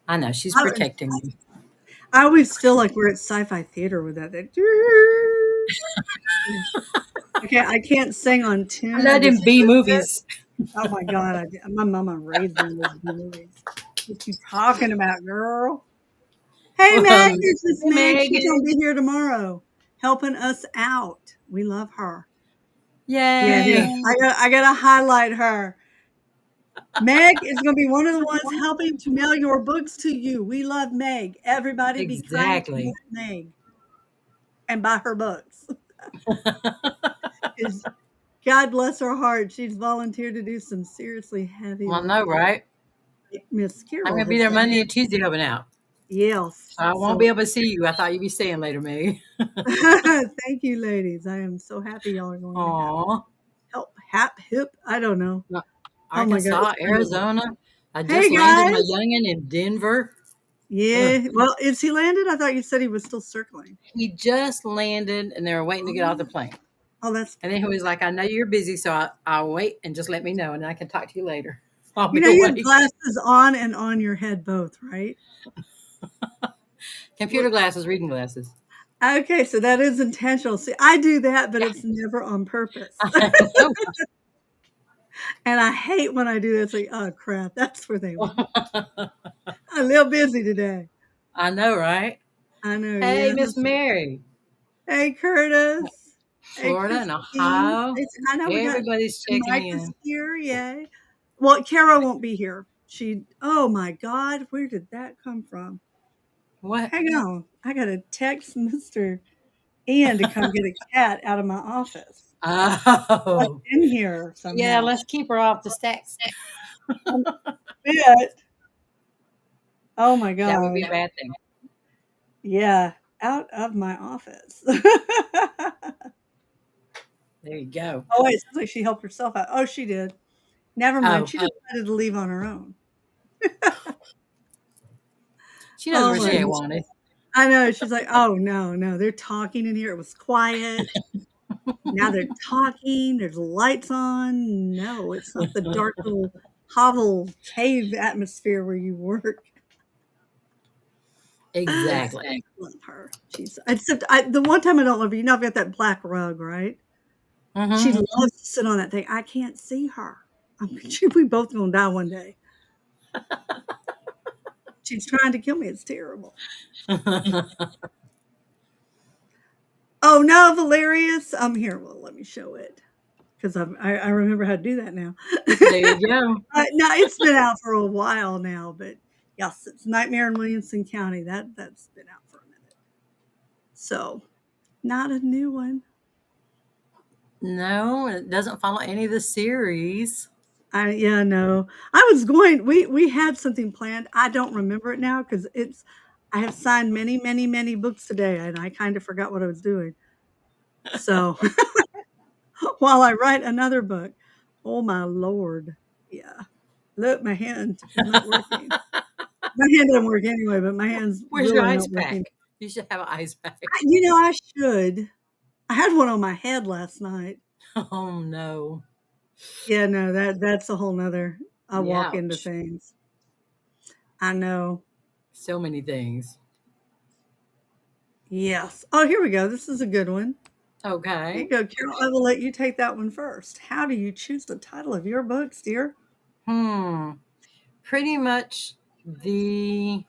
I know she's I, protecting me. I always feel like we're at sci-fi theater with that. Okay, I can't sing on I tune. I love them just B flip it. movies. Oh my god, my mama raised me in those movies. What you talking about, girl? Hey Meg, Hey it's just Meg. She's gonna Megan. be here tomorrow, helping us out. We love her. Yeah, here. Yay. I gotta highlight her. Meg is going to be one of the ones helping to mail your books to you. We love Meg. Everybody be kind to Exactly. Meg and buy her books. 'Cause God bless her heart. She's volunteered to do some seriously heavy Well, I know, lifting. right? Miss I'm Carol gonna be has there done Monday it. and Tuesday helping out. Yes. So I won't be So able to see you. I thought you'd be staying later, Meg. thank you, ladies. I am so happy y'all are going to have Aw. help, hap, hip. I don't know. Oh my God. Arkansas, It's wonderful. Arizona. I just Hey landed my guys. youngin in Denver. Ugh. Yeah. Well, is he landed? I thought you said he was still circling. He just landed and they were waiting to get off the Oh, plane. oh that's And then he was like, I know you're busy, so I'll wait and just let me know and I can talk to you later. I'll you be know, you have awake. glasses on and on your head both, right? Computer What glasses, reading glasses. okay, so that is intentional. See, I do that, but it's never on purpose. I know. And I hate when I do that. It's like, "Oh, crap, that's where they went. I'm a little busy today." I know, right? I know, Hey, yes. Miss Mary. Hey, Curtis. Hey, Florida and Christine. Ohio. I know we got Everybody's checking Mike is in. here, yay. Well, Carol won't be here. Oh my God, where did that come from? What? Hang on. I gotta text Mr. Ian to come get a cat out of my office. Like Oh, in here yeah, somehow. let's keep her off the stacks. Um, but oh my That would be god. a bad thing. Yeah, out of my office. There you go. Oh, wait, it sounds like she helped herself out. Oh, she did. Never mind, Oh, she decided to leave on her own. she knows Oh where my she god. ain't wanted. I know, she's like, "Oh, no, no, they're talking in here, it was quiet. Now they're talking, there's lights on. No, it's not the dark little hovel cave atmosphere where you work." Exactly. Love her. She's except the one time I don't love her, you know, I've got that black rug, right? She Mm-hmm. loves to sit on that thing. I can't see her. We both gonna die one day. She's trying to kill me. It's terrible. Oh no, Valerius. I'm here. Well, let me show it because I remember how to do that now. There you go. No, it's been out for a while now, but yes, it's Nightmare in Williamson County. That's been out for a minute. So not a new one. No, it doesn't follow any of the series. Yeah, no. I was going we had something planned. I don't remember it now because it's I have signed many, many, many books today, and I kind of forgot what I was doing. So, while I write another book, oh my lord. Yeah. Look, my hand is not working. My hand doesn't work anyway, but my hand's Where's your really ice not pack? working. You should have an ice pack. I should. I had one on my head last night. Oh no. Yeah, no, that's a whole nother I walk into Ouch. things. I know. So many things. Yes. Oh, here we go. This is a good one. Here Okay. you go, Carol. I will let you take that one first. How do you choose the title of your books, dear? Hmm. Pretty much the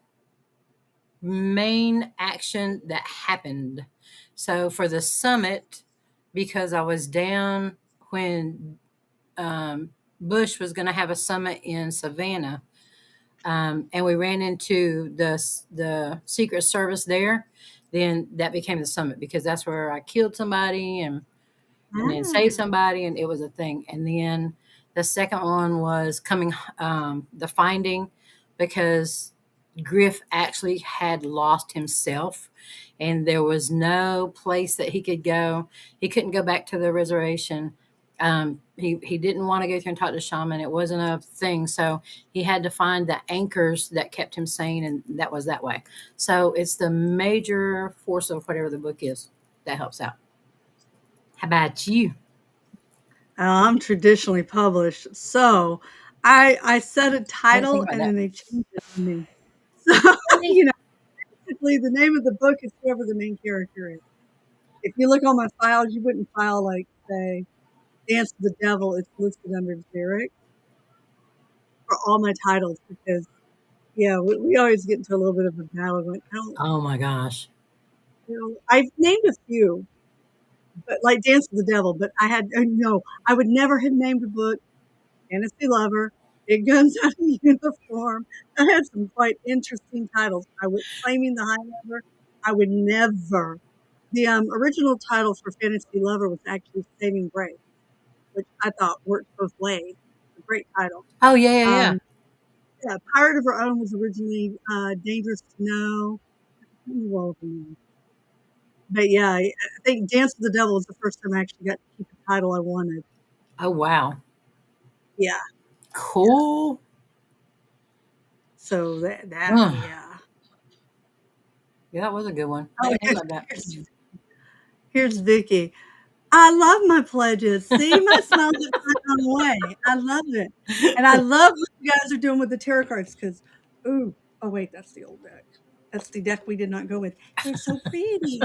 main action that happened. So for the summit, because I was down when Bush was going to have a summit in Savannah, and we ran into the Secret Service there. Then that became the summit because that's where I killed somebody and then saved Mm. somebody, and it was a thing. And then the second one was coming, the finding, because Griff actually had lost himself, and there was no place that he could go. He couldn't go back to the reservation. He didn't want to go through and talk to the shaman. It wasn't a thing. So he had to find the anchors that kept him sane, and that was that way. So it's the major force of whatever the book is that helps out. How about you? I'm traditionally published, so I set a I didn't think title about and that. then they changed it on me. So, Funny. you know, basically the name of the book is whoever the main character is. If you look on my files, you wouldn't file like, say, Dance with the Devil, it's listed under Derek for all my titles because, yeah, we always get into a little bit of a battle. Like, I don't, Oh my gosh. I've named a few, but like Dance with the Devil, but I had, no, I would never have named a book Fantasy Lover, Big Guns Out of Uniform. I had some quite interesting titles. I would Claiming the High Lover. I would never. The original title for Fantasy Lover was actually Saving Grace, which I thought worked both ways. A great title. Oh yeah, yeah, yeah. Um, yeah, Pirate of Her Own was originally Dangerous to Know. But yeah, I think Dance with the Devil was the first time I actually got to keep the title I wanted. Oh wow. Yeah, yeah. Cool. So that Yeah, yeah. that was a good one. I Oh, didn't think about that. here's Vicky. I love my pledges. See, my smile's upside down way. I love it. And I love what you guys are doing with the tarot cards because, ooh, oh, wait, that's the old deck. That's the deck we did not go with. They're so pretty.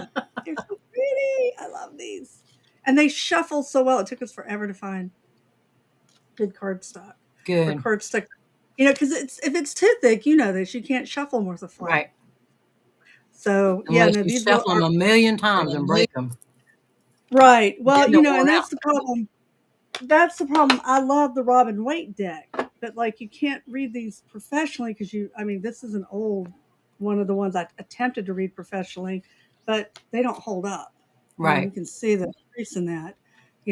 They're so pretty. I love these. And they shuffle so well. It took us forever to find good cardstock or Good. cardstock. Because if it's too thick, you know this, you can't shuffle them worth a flap. Right. So yeah, Unless no, you these were shuffle them a million times and break them, right. Well, then they're and worn that's out. the problem. That's the problem. I love the Robin Waite deck, but like you can't read these professionally because I mean, this is an old one of the ones I attempted to read professionally, but they don't hold up. You Right. can see the crease in that.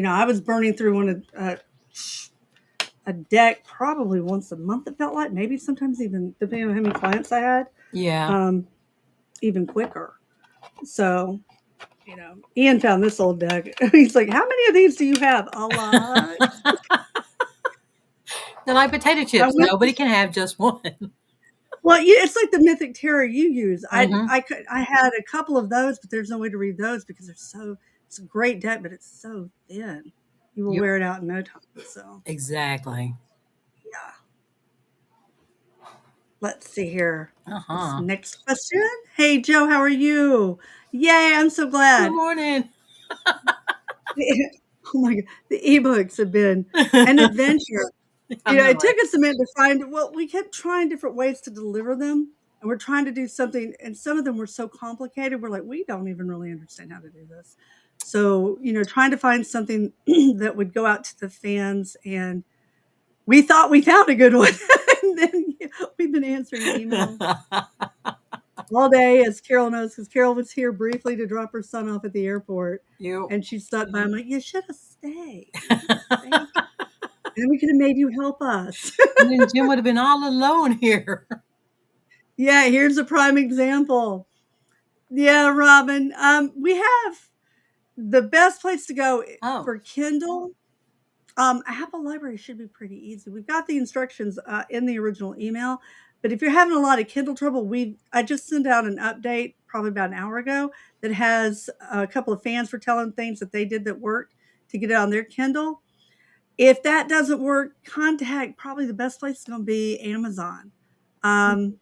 I was burning through one of a deck probably once a month. It felt like maybe sometimes even depending on how many clients I had, Yeah. um, even quicker. So Ian found this old deck. He's like, "How many of these do you have?" A lot. They're like potato I chips. went Nobody can have just one. Well, yeah, it's like the Mythic Tarot you use. Hmm. I had a couple of those, but there's no way to read those because it's a great deck, but it's so thin. You will Yep. wear it out in no time. So Exactly. yeah. Let's see here. Uh This huh. next question. Hey Joe, how are you? Yay, I'm so Good glad. morning. Oh my god, the ebooks have been an adventure. I know, It took right? us a minute to find well, we kept trying different ways to deliver them, and we're trying to do something and some of them were so complicated, we're like, "We don't even really understand how to do this." So, trying to find something that would go out to the fans, and we thought we found a good one, and then we've been answering emails all day, as Carol knows, because Carol was here briefly to drop her son off at the airport, You. and she stopped by, I'm like, "You should have stayed. You should have stayed, and then we could have made you help us." And then Jim would have been all alone here. Yeah, here's a prime example. Yeah, Robin. We have the best place to go Oh. for Kindle. Apple Library should be pretty easy. We've got the instructions in the original email, but if you're having a lot of Kindle trouble, I just sent out an update probably about an hour ago that has a couple of fans for telling things that they did that worked to get it on their Kindle. If that doesn't work, contact probably the best place is going to be Amazon. Um,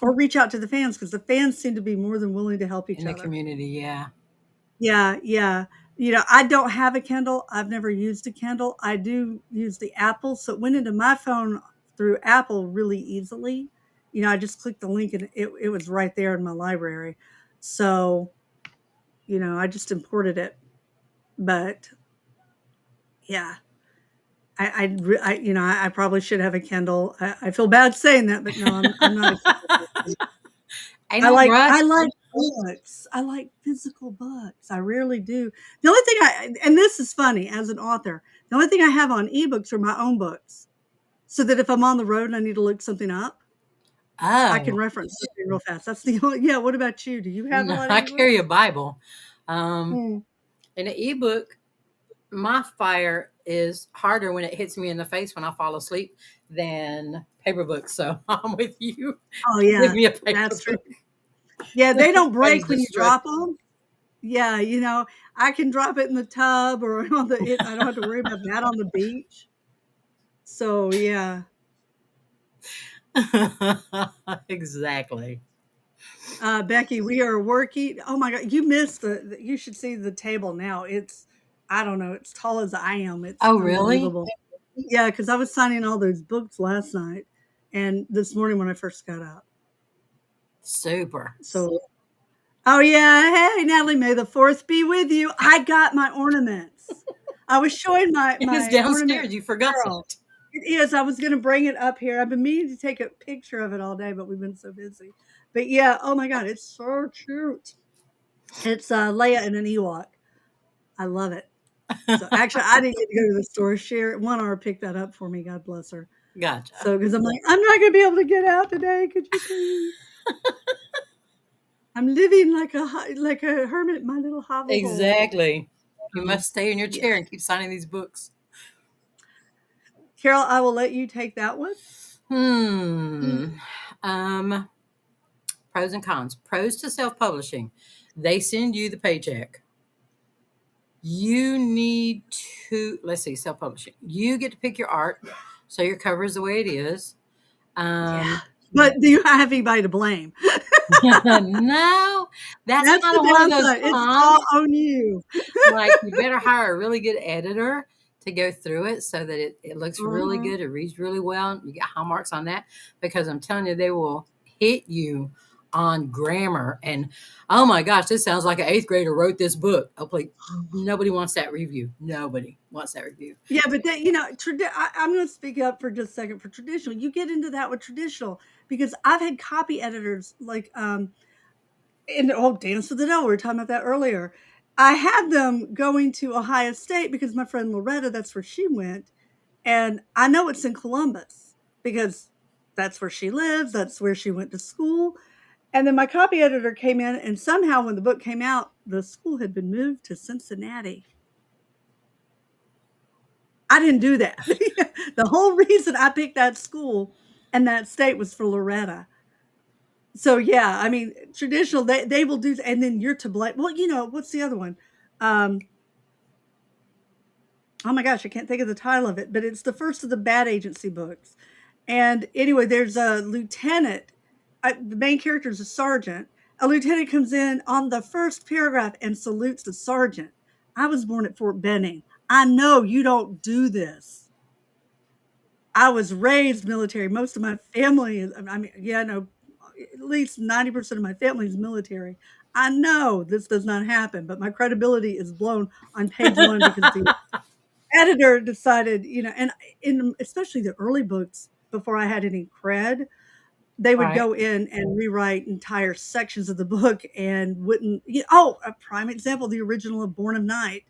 or reach out to the fans because the fans seem to be more than willing to help In each the other. community, yeah. Yeah, yeah. I don't have a Kindle. I've never used a Kindle. I do use the Apple, so it went into my phone through Apple really easily. I just clicked the link and it was right there in my library. So, I just imported it. But yeah, I probably should have a Kindle. I feel bad saying that, but no, I'm not a Kindle person. Ain't I no like rush. I like books. I like physical books. I really do. The only thing and this is funny as an author, the only thing I have on ebooks are my own books. So that if I'm on the road and I need to look something up, I can Oh. reference something real fast. That's the only yeah, what about you? Do you have a No, lot of I carry ebooks? a Bible. Um, Mm. in an ebook, my fire is harder when it hits me in the face when I fall asleep than paper books. So I'm with you. Oh, Give yeah, me a paper that's true. book. Yeah, they don't Ready break to when you stretch. drop them. Yeah, I can drop it in the tub or on I don't have to worry about that on the beach. So, yeah. Exactly. Becky, we are working. Oh my God, you missed you should see the table now. It's, I don't know, it's tall as I am. It's Oh, really? unbelievable. Yeah, because I was signing all those books last night and this morning when I first got up. Super. So, oh yeah, hey Natalie, may the fourth be with you. I got my ornaments. I was showing It was my ornament downstairs. You forgot to Carol. it. It is. I was going to bring it up here. I've been meaning to take a picture of it all day, but we've been so busy. But yeah, oh my God, it's so cute. It's Leia and an Ewok. I love it. So actually, I didn't get to go to the store. Share one hour picked that up for me. God bless her. Gotcha. So because I'm like, I'm not going to be able to get out today. Could you please? I'm living like a hermit in my little hovel hole. Exactly. You must stay in your Yeah, chair and keep signing these books. Carol, I will let you take that one. Hmm. Um, Pros and cons. Pros to self-publishing. They send you the paycheck. You need to, let's see, self-publishing. You get to pick your art, so your cover is the way it is. Yeah, Um, but do you have anybody to blame? no, that's That's kind the of one of those downside. It's all cons. on you. Like, you better hire a really good editor to go through it so that it looks really Uh-huh. good. It reads really well. You get high marks on that because I'm telling you, they will hit you on grammar. And oh my gosh, this sounds like an eighth grader wrote this book. Oh, please. Nobody wants that review. Nobody wants that review. Yeah, but then, I'm going to speak up for just a second for traditional. You get into that with traditional because I've had copy editors like, in Dance with the Devil. We were talking about that earlier. I had them going to Ohio State because my friend Loretta, that's where she went. And I know it's in Columbus because that's where she lives. That's where she went to school. And then my copy editor came in, and somehow when the book came out, the school had been moved to Cincinnati. I didn't do that. The whole reason I picked that school and that state was for Loretta. So yeah, I mean, traditional, they will do, and then you're to blame. Well, what's the other one? Um, oh my gosh, I can't think of the title of it, but it's the first of the bad agency books. And anyway, there's a lieutenant. The main character is a sergeant. A lieutenant comes in on the first paragraph and salutes the sergeant. I was born at Fort Benning. I know you don't do this. I was raised military. Most of my family is, I mean, yeah, no, at least 90% of my family is military. I know this does not happen, but my credibility is blown on page one because the editor decided, and in especially the early books before I had any cred, they would Right. go in and rewrite entire sections of the book and wouldn't. Oh, a prime example: the original of Born of Night.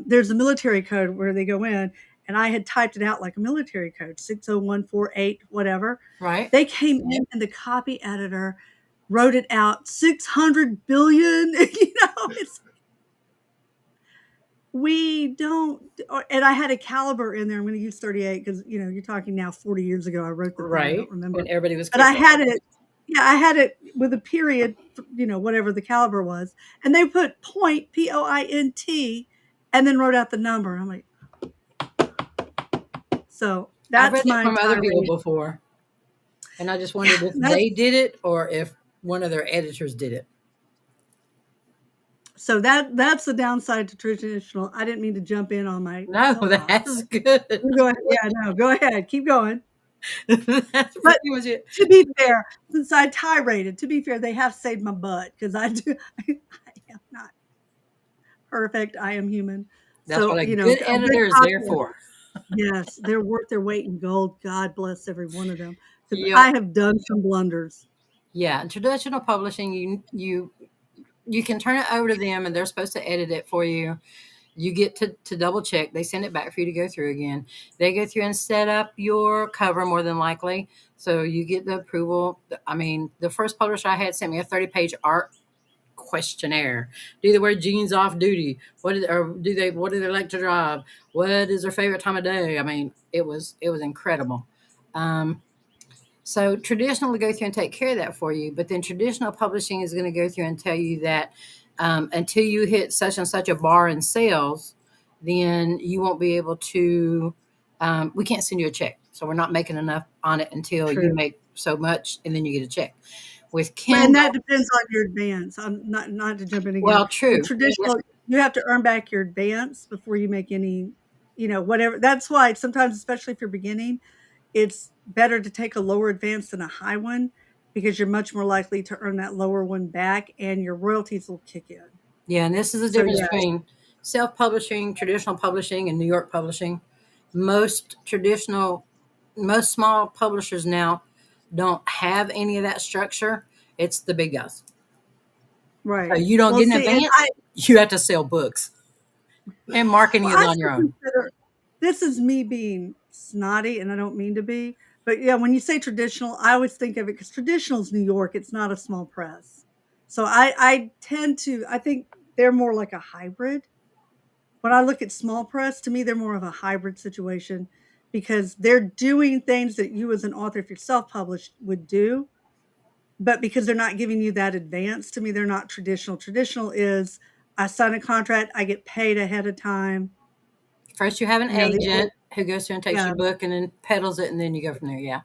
There's a military code where they go in, and I had typed it out like a military code, 60148, whatever. Right. They came in, and the copy editor wrote it out 600 billion. It's we don't, and I had a caliber in there. I'm going to use 38 because you're talking now 40 years ago. I wrote the thing. I don't Right. remember, When everybody was but I kicking. had it. Yeah, I had it with a period. Whatever the caliber was, and they put point POINT, and then wrote out the number. I'm like, so I've that's read it my from other people tirade. before, and I just Yeah, wondered if that's they did it or if one of their editors did it. so that's the downside to traditional. I didn't mean to jump in on my No, soapbox. that's good. You go ahead. Yeah, no, go ahead. Keep going. That's But pretty much it. to be fair, since I tiraded, to be fair, they have saved my butt because I do. I am not perfect. I am human. That's So what a a good good editor is copy there for. editor. Yes, they're worth their weight in gold. God bless every one of them because Yep. I have done some blunders. Yeah, in traditional publishing, you can turn it over to them, and they're supposed to edit it for you. You get to double check. They send it back for you to go through again. They go through and set up your cover more than likely, so you get the approval. I mean, the first publisher I had sent me a 30-page art questionnaire. Do they wear jeans off duty? What do they like to drive? What is their favorite time of day? I mean, it was incredible. Um, so traditional will go through and take care of that for you, but then traditional publishing is going to go through and tell you that until you hit such and such a bar in sales, then you won't be able to we can't send you a check. So we're not making enough on it until you True. make so much and then you get a check. With But and that Kindle, depends on your advance. I'm not to jump in again. well, With true. Yes, traditional, you have to earn back your advance before you make any, whatever. That's why sometimes, especially if you're beginning, it's better to take a lower advance than a high one because you're much more likely to earn that lower one back and your royalties will kick in. yeah, and this is the So difference yes, between self-publishing, traditional publishing, and New York publishing. Most traditional, most small publishers now don't have any of that structure. It's the big guys. So right. you don't Well, get an see, and advance. You have to sell books, and marketing is I on still your own. consider this is me being snotty, and I don't mean to be, but yeah, when you say traditional, I always think of it because traditional is New York. It's not a small press, so I tend to I think they're more like a hybrid. When I look at small press, to me, they're more of a hybrid situation because they're doing things that you as an author, if you're self-published, would do, but because they're not giving you that advance, to me, they're not traditional. Traditional is I sign a contract, I get paid ahead of time. First, you have an The agent who goes through and takes yeah, your book and then peddles it, and then you go from there. Yeah,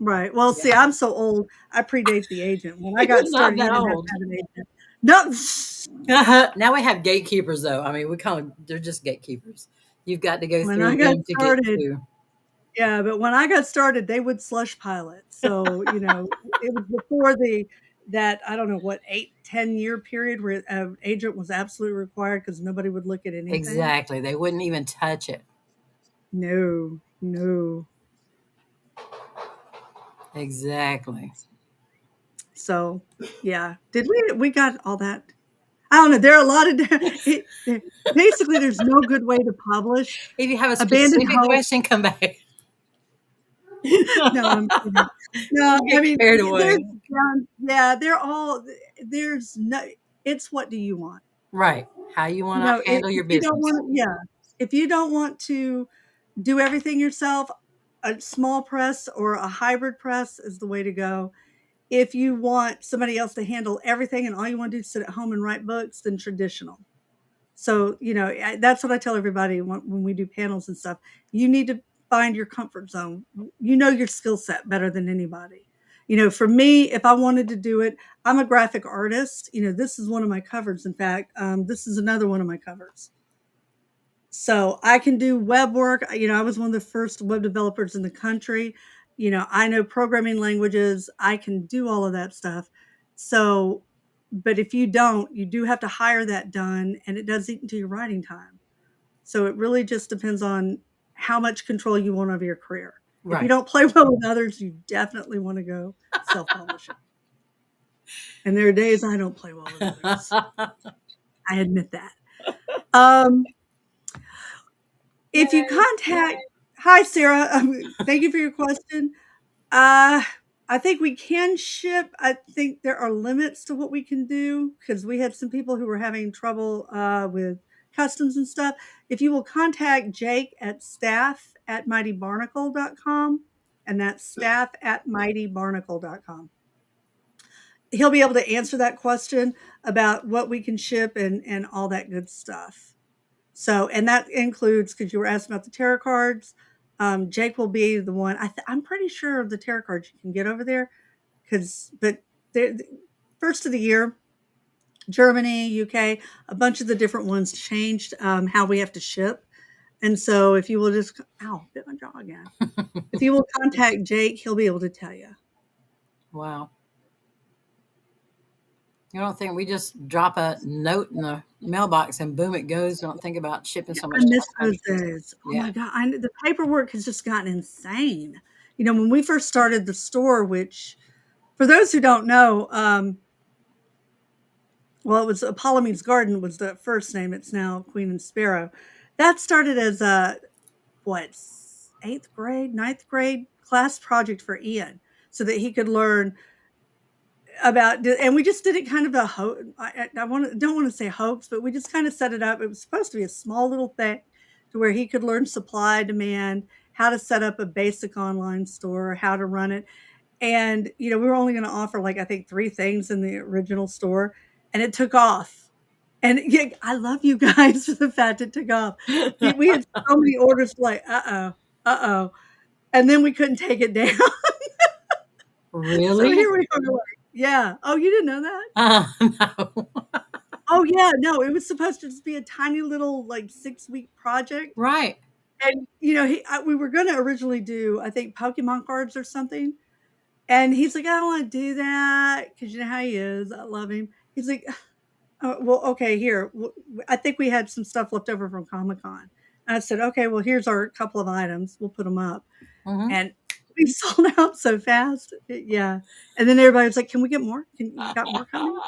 right. Well, yeah. see, I'm so old, I predate the agent. When I got You're not started, you that didn't have to old. have an agent. No, Now we have gatekeepers, though. I mean, we call them, they're just gatekeepers. You've got to go when I through got them to get started to. yeah, but when I got started, they would slush pilot. So, it was before that I don't know what 8-10 year period where an agent was absolutely required because nobody would look at anything. Exactly. They wouldn't even touch it. No, no. Exactly. So, yeah. Did we got all that? I don't know. There are a lot of basically there's no good way to publish. If you have a Abandoned specific hope. question, come back. No, I'm kidding. No, You I get mean, carried there's away. yeah, they're all there's no it's what do you want? Right. How you want to If handle your you don't business. want yeah, if you don't want to do everything yourself, a small press or a hybrid press is the way to go. If you want somebody else to handle everything and all you want to do is sit at home and write books, then traditional. So, that's what I tell everybody when we do panels and stuff. You need to find your comfort zone. You know your skill set better than anybody. For me, if I wanted to do it, I'm a graphic artist. This is one of my covers. In fact, this is another one of my covers. So I can do web work. I was one of the first web developers in the country. I know programming languages. I can do all of that stuff. So, but if you don't, you do have to hire that done, and it does eat into your writing time. So it really just depends on how much control you want over your career. If you Right. don't play well with others, you definitely want to go self-publishing. And there are days I don't play well with others. I admit that. Um, if you contact Hi, Sarah. Thank you for your question. Uh, I think we can ship. I think there are limits to what we can do because we had some people who were having trouble with customs and stuff. If you will contact Jake at staff@mightybarnacle.com, and that's staff@mightybarnacle.com. He'll be able to answer that question about what we can ship and all that good stuff. So, and that includes because you were asking about the tarot cards. Jake will be the one. I'm pretty sure of the tarot cards you can get over there, but first of the year, Germany, UK, a bunch of the different ones changed how we have to ship. And so, if you will just, ow, bit my jaw again. If you will contact Jake, he'll be able to tell you. Wow. You don't think we just drop a note in the mailbox and boom, it goes? You don't think about shipping so I much miss stuff. those days. Oh Yeah. my god, the paperwork has just gotten insane. When we first started the store, which for those who don't know, well, it was Apollome's Garden was the first name. It's now Queen and Sparrow. That started as a what 8th grade, ninth grade class project for Ian, so that he could learn about. And we just did it kind of don't want to say hoax, but we just kind of set it up. It was supposed to be a small little thing to where he could learn supply, demand, how to set up a basic online store, how to run it. And we were only going to offer like I think 3 things in the original store, and it took off. And yeah, I love you guys for the fact it took off. We had so many orders like, "Uh-oh, uh-oh," and then we couldn't take it down. So Really? here we are like yeah. Oh, you didn't know that? No. Oh, yeah, no, it was supposed to just be a tiny little, like, 6-week project, Right. and, you know, we were gonna originally do, I think, Pokemon cards or something, and he's like, "I don't wanna do that because you know how he is, I love him." He's like, well, okay, here, I think we had some stuff left over from Comic-Con." And I said, "Okay, well, here's our couple of items, we'll put them up." Mhm. And we sold out so fast, yeah, and then everybody was like, "Can we get more? Can you got more coming?"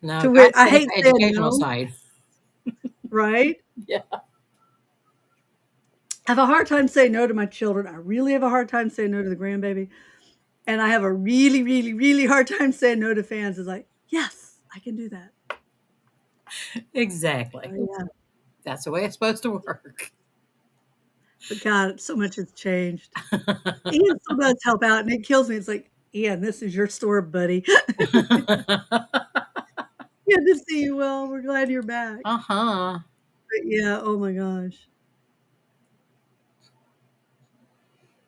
No, To God which I save hate the saying educational no, side. right? Yeah. I have a hard time saying no to my children. I really have a hard time saying no to the grandbaby, and I have a really, really, really hard time saying no to fans. It's like, "Yes, I can do that." So, Exactly. yeah, That's the way it's supposed to work. but God, so much has changed. Ian still does help out, and it kills me. It's like, "Ian, this is your store, buddy." Good to see you, Will. We're glad you're back. Uh-huh. But yeah, oh my gosh.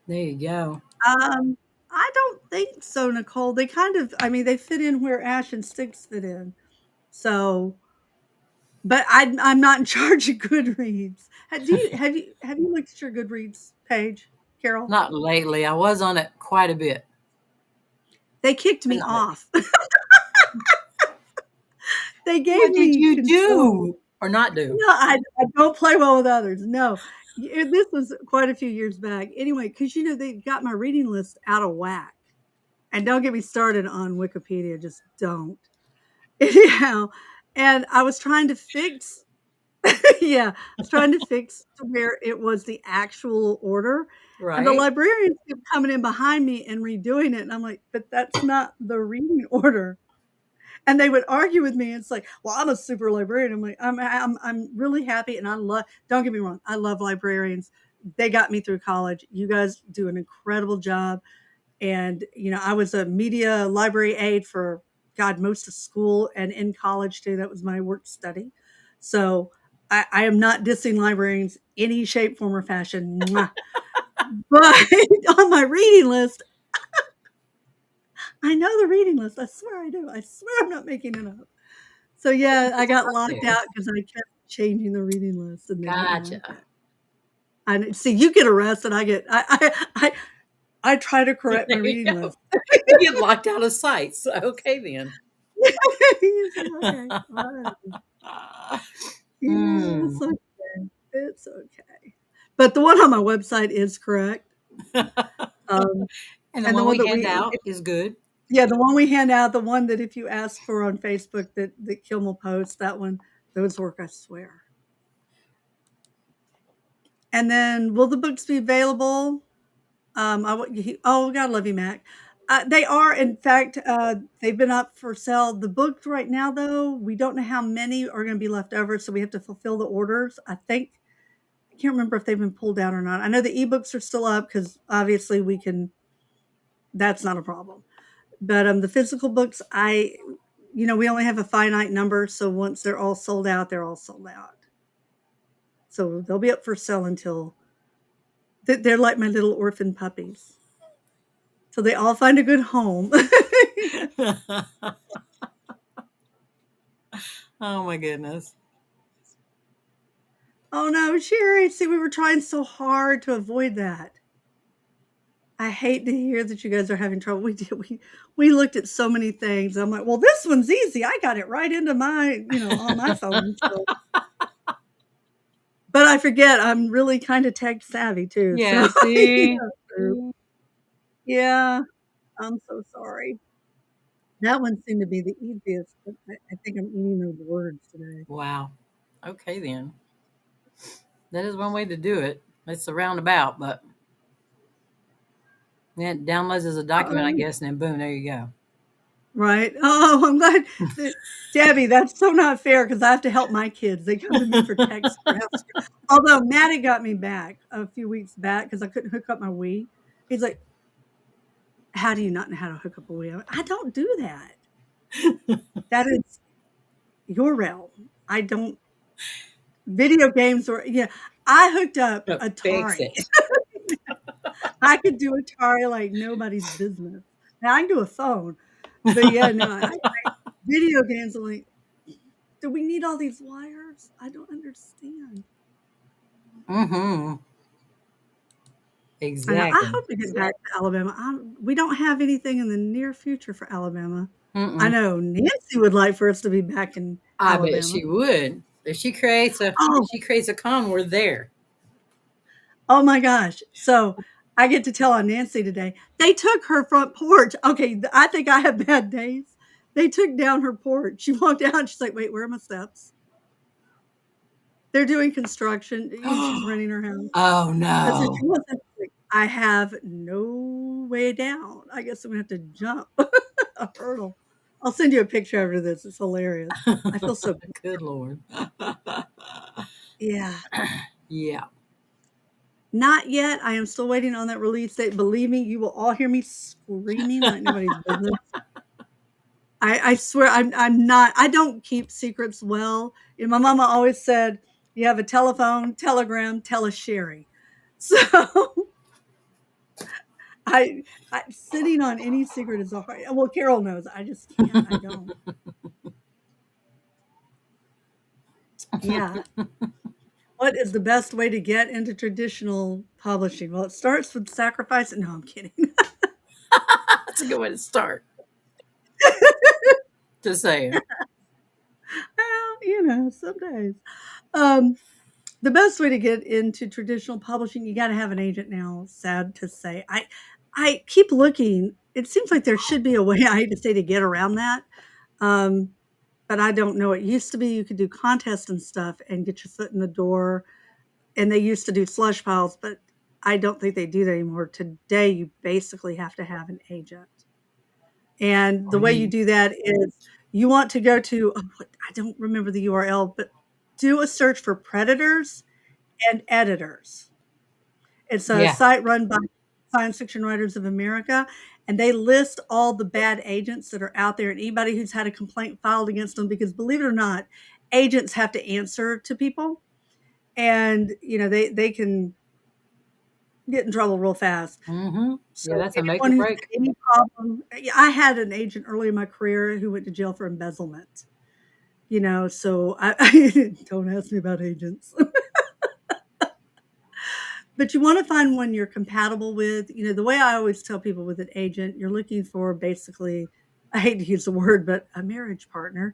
There you go. I don't think so, Nicole. They kind of I mean, they fit in where Ash and Sticks fit in. So but I'm not in charge of Goodreads. Do you have you looked at your Goodreads page, Carol? Not lately. I was on it quite a bit, They kicked but me not lately. off. They gave What did me you control. do or not do? No, I don't play well with others, no. This was quite a few years back. Anyway, because you know, they got my reading list out of whack. And don't get me started on Wikipedia, just don't. Anyhow, and I was trying to fix yeah, I was trying to fix to where it was the actual order, and the Right? librarians kept coming in behind me and redoing it, and I'm like, "But that's not the reading order." And they would argue with me, it's like, "Well, I'm a super librarian." I'm like, I'm really happy, and I love don't get me wrong, I love librarians. They got me through college. You guys do an incredible job. And, you know, I was a media library aide for God, most of school and in college too. That was my work study. So I am not dissing librarians any shape, form, or fashion. Mwah. But on my reading list, I know the reading list. I swear I do. I swear I'm not making it up. So yeah, I It's got up locked there. out because I kept changing the reading list and they didn't Gotcha. like it. I see you get arrested. I try to correct my There you reading go. list. You get locked out of sight. So, okay then. He's like, "Okay, alright." Yeah, Mm. it's okay. It's okay. But the one on my website is correct. Um, And the and the one one we that hand we out is good. yeah, the one we hand out, the one that if you ask for on Facebook that Kim will post, that one, those work, I swear. And then will the books be available? Oh, God love you, Mac. They are, in fact, they've been up for sale. The books right now, though, we don't know how many are going to be left over, so we have to fulfill the orders. I can't remember if they've been pulled down or not. I know the ebooks are still up because obviously we can. That's not a problem. But the physical books, we only have a finite number, so once they're all sold out, they're all sold out. So they'll be up for sale until they're like my little orphan puppies. So they all find a good home. Oh my goodness. Oh no, Sherry, see, we were trying so hard to avoid that. I hate to hear that you guys are having trouble. We did. We looked at so many things. I'm like, well, this one's easy. I got it right into my, on my phone. So, but I forget I'm really kind of tech savvy too. Yeah, So see? yeah, I'm so sorry. That one seemed to be the easiest. But I think I'm eating those words today. Wow. Okay then. That is one way to do it. It's a roundabout, but yeah, it downloads as a document, I Oh, guess, and then boom, there you go. right. Oh, I'm glad. Debbie, that's so not fair because I have to help my kids. They come to me for text. Although Maddie got me back a few weeks back because I couldn't hook up my Wii. He's like, "How do you not know how to hook up a Wii?" I don't do that. That is your realm. I don't video games or yeah. I hooked up No, fix Atari. it. I could do Atari like nobody's business. Now I can do a phone, but yeah, no, video games are like, do we need all these wires? I don't understand. Mm-hmm. I know. I Exactly. hope to get back to Alabama. We don't have anything in the near future for Alabama. I Mm-mm. know Nancy would like for us to be back in I bet Alabama. she would. If Oh, she creates a con, we're there. oh my gosh. So I get to tell on Nancy today. They took her front porch. Okay, I think I have bad days. They took down her porch. She walked out. She's like, "Wait, where are my steps?" They're doing construction. She's renting her house. Oh I said, "You no. want that?" She's like, "I have no way down. I guess I'm gonna have to jump a hurdle." I'll send you a picture after this. It's hilarious. I feel so bad. Good Lord. Yeah. Yeah. Not yet. I am still waiting on that release date. Believe me, you will all hear me screaming like nobody's business. I swear I'm not I don't keep secrets well. And my mama always said, "You have a telephone, telegram, tell a Sherry." So I sitting on any secret is a hard well, Carol knows. I just can't. I don't. Yeah. What is the best way to get into traditional publishing? Well, it starts with sacrifice. No, I'm kidding. That's a good way to start. Just saying. Well, some days. Um, the best way to get into traditional publishing, you got to have an agent now. Sad to say, I keep looking. It seems like there should be a way. I hate to say to get around that, um, but I don't know. It used to be you could do contests and stuff and get your foot in the door, and they used to do slush piles, but I don't think they do that anymore. Today, you basically have to have an agent. And Or the way you you. do that is you want to go to, I don't remember the URL, but do a search for predators and editors. It's a Yeah. site run by Science Fiction Writers of America, and they list all the bad agents that are out there and anybody who's had a complaint filed against them. Because believe it or not, agents have to answer to people, and they can get in trouble real fast. Mm-hmm. Yeah, So that's a make or anyone who's break. had any problem, yeah, I had an agent early in my career who went to jail for embezzlement. So I don't ask me about agents. But you wanna find one you're compatible with. The way I always tell people with an agent, you're looking for basically, I hate to use the word, but a marriage partner.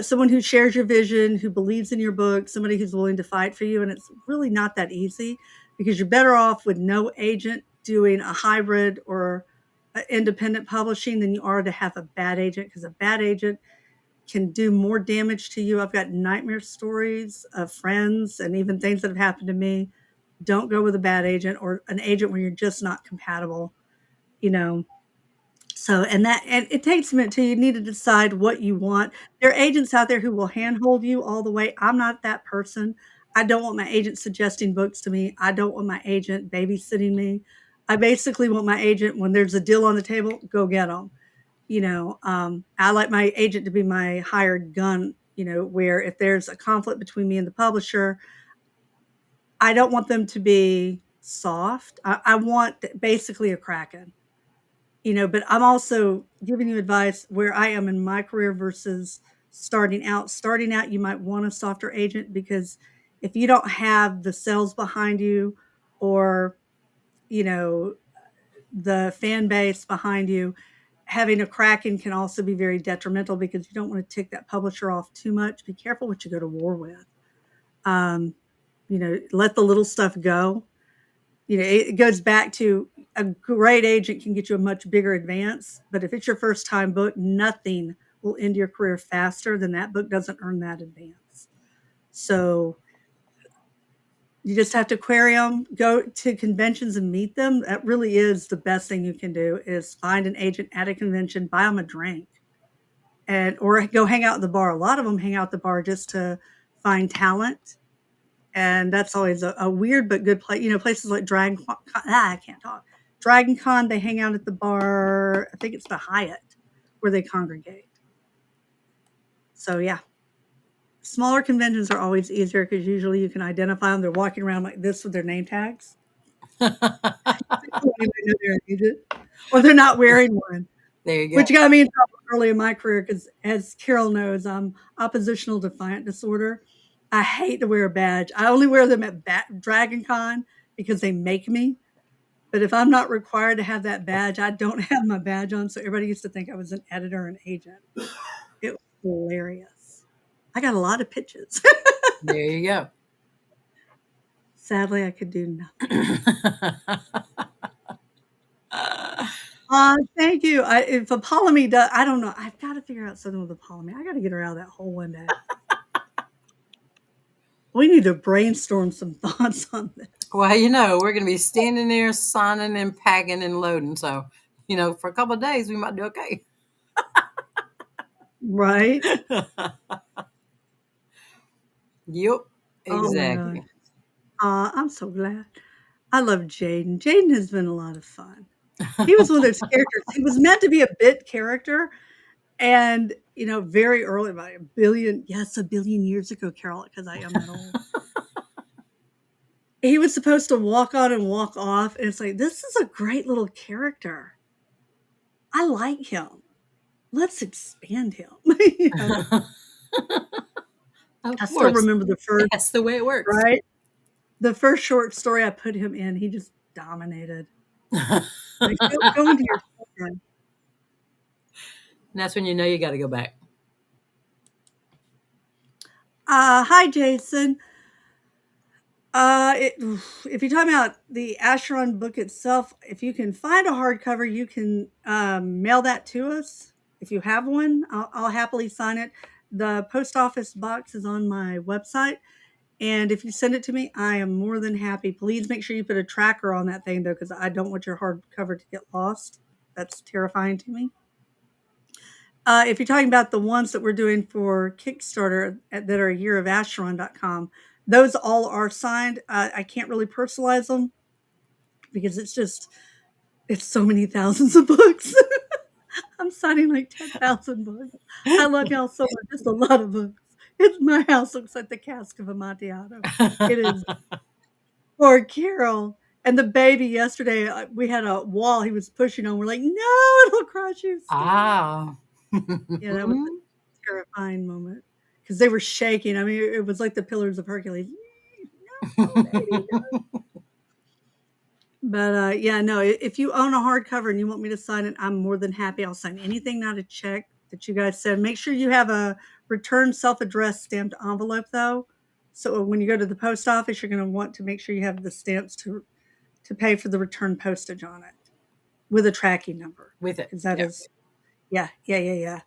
Someone who shares your vision, who believes in your book, somebody who's willing to fight for you, and it's really not that easy because you're better off with no agent doing a hybrid or independent publishing than you are to have a bad agent because a bad agent can do more damage to you. I've got nightmare stories of friends and even things that have happened to me. Don't go with a bad agent or an agent where you're just not compatible, you know. So, and it takes a minute till you need to decide what you want. There are agents out there who will handhold you all the way. I'm not that person. I don't want my agent suggesting books to me. I don't want my agent babysitting me. I basically want my agent when there's a deal on the table, go get them. I like my agent to be my hired gun, where if there's a conflict between me and the publisher, I don't want them to be soft. I want basically a kraken, but I'm also giving you advice where I am in my career versus starting out. Starting out, you might want a softer agent because if you don't have the sales behind you or, you know, the fan base behind you, having a kraken can also be very detrimental because you don't want to tick that publisher off too much. Be careful what you go to war with. Um, let the little stuff go. It goes back to a great agent can get you a much bigger advance, but if it's your first time book, nothing will end your career faster than that book doesn't earn that advance. So you just have to query them, go to conventions and meet them. That really is the best thing you can do is find an agent at a convention, buy them a drink or go hang out at the bar. A lot of them hang out at the bar just to find talent. And that's always a weird but good place. Places like Dragon Con, I can't talk. Dragon Con, they hang out at the bar. I think it's the Hyatt where they congregate. So yeah. Smaller conventions are always easier because usually you can identify them. They're walking around like this with their name tags. You don't even know they're an agent, or they're not wearing one, There you which go. got me in trouble early in my career because, as Carol knows, I'm oppositional defiant disorder. I hate to wear a badge. I only wear them at Dragon Con because they make me. But if I'm not required to have that badge, I don't have my badge on. So everybody used to think I was an editor and agent. It was hilarious. I got a lot of pitches. There you go. Sadly, I could do nothing. Thank you. If Apollonie does, I don't know. I've got to figure out something with Apollonie. I got to get her out of that hole one day. We need to brainstorm some thoughts on this. Well, we're going to be standing there signing and packing and loading. So, for a couple of days, we might do okay. Right? Yep, Oh my God. exactly. I'm so glad. I love Jaden. Jaden has been a lot of fun. He was one of those characters. He was meant to be a bit character. And, very early, about a billion years ago, Carol, because I am that old. He was supposed to walk on and walk off. And it's like, this is a great little character. I like him. Let's expand him. Of I still course, remember the first, that's the way it works. right? The first short story I put him in, he just dominated. Like, go into your story. And that's when you got to go back. Hi, Jason. If you're talking about the Acheron book itself, if you can find a hardcover, you can mail that to us. If you have one, I'll happily sign it. The post office box is on my website. And if you send it to me, I am more than happy. Please make sure you put a tracker on that thing, though, because I don't want your hardcover to get lost. That's terrifying to me. If you're talking about the ones that we're doing for Kickstarter that are yearofasheron.com, those all are signed. I can't really personalize them because it's so many thousands of books. I'm signing like 10,000 books. I love y'all so much. It's a lot of books. My house looks like the cask of Amontillado. It is. Poor Carol. And the baby yesterday, we had a wall he was pushing on. We're like, no, it'll crush you. Ah. Yeah, that was a terrifying moment because they were shaking. I mean, it was like the Pillars of Hercules. No, baby, no. But yeah, no. If you own a hardcover and you want me to sign it, I'm more than happy. I'll sign anything, not a check that you guys send. Make sure you have a return self-addressed stamped envelope, though. So when you go to the post office, you're going to want to make sure you have the stamps to pay for the return postage on it with a tracking number With it. because that Yeah. is, yeah.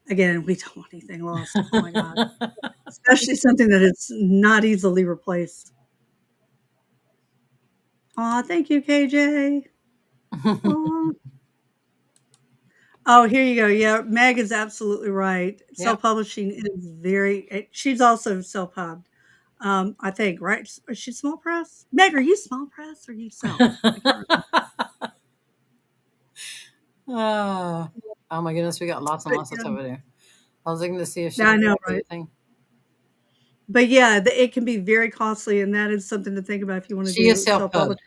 Again, we don't want anything lost. Oh my God. Especially something that is not easily replaced. Aw, thank you, KJ. Aw. Oh, here you go. Yeah, Meg is absolutely right. Yep. Self-publishing is she's also self-pubbed. I think, right? Is she small press? Meg, are you small press or you self? I can't remember. Oh, oh my goodness, we got lots and But, lots of stuff over there. I was looking to see if she yeah, I could know, grab right? anything. But yeah, it can be very costly, and that is something to think about if you want to She is do self-pub. self-publishing.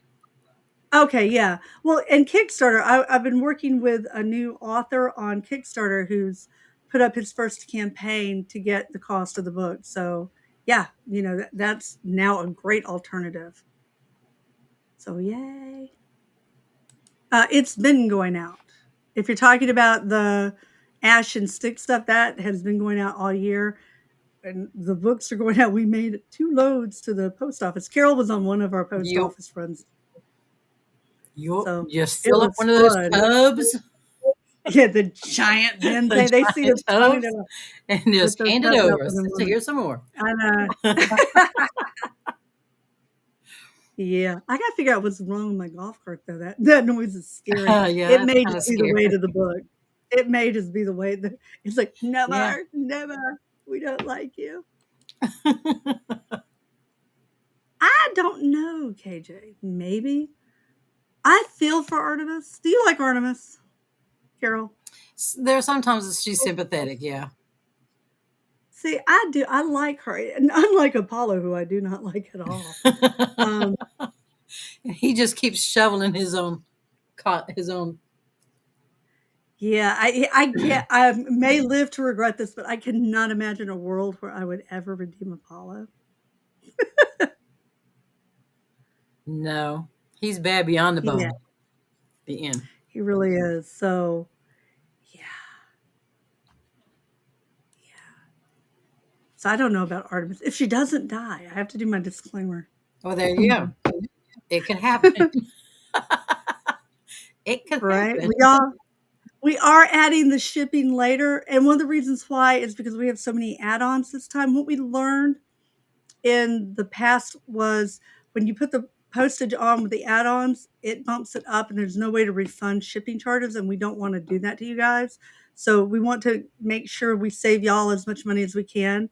Okay, yeah. Well, and Kickstarter, I've been working with a new author on Kickstarter who's put up his first campaign to get the cost of the book. So yeah, that's now a great alternative. So yay. It's been going out. If you're talking about the ash and stick stuff, that has been going out all year. And the books are going out. We made 2 loads to the post office. Carol was on one of our post Yup. office runs. Yup. So Just it fill up was one of those fun. tubs, Yeah, the giant bin the thing. They see the giant tongue and tubs, they're like, and put just those hand it puppies up over. with them So on it. here's some more. I know. Yeah. I gotta figure out what's wrong with my golf cart though. That noise is scary. Yeah, It that's may kind of just be the scary. weight of the book. It may just be the weight that it's like, Yeah. never, never. We don't like you. I don't know, KJ. Maybe. I feel for Artemis. Do you like Artemis, Carol? There are sometimes she's sympathetic. Yeah. See, I do. I like her, and unlike Apollo, who I do not like at all. Um, He just keeps shoveling his own. yeah, I can't. I may live to regret this, but I cannot imagine a world where I would ever redeem Apollo. No, he's bad beyond the Yeah, bone. The end. he really is. So, yeah, yeah. So I don't know about Artemis. If she doesn't die, I have to do my disclaimer. Well, there you go. It could happen. It could Right? happen. We are adding the shipping later, and one of the reasons why is because we have so many add-ons this time. What we learned in the past was when you put the postage on with the add-ons, it bumps it up and there's no way to refund shipping charges, and we don't want to do that to you guys. So we want to make sure we save y'all as much money as we can.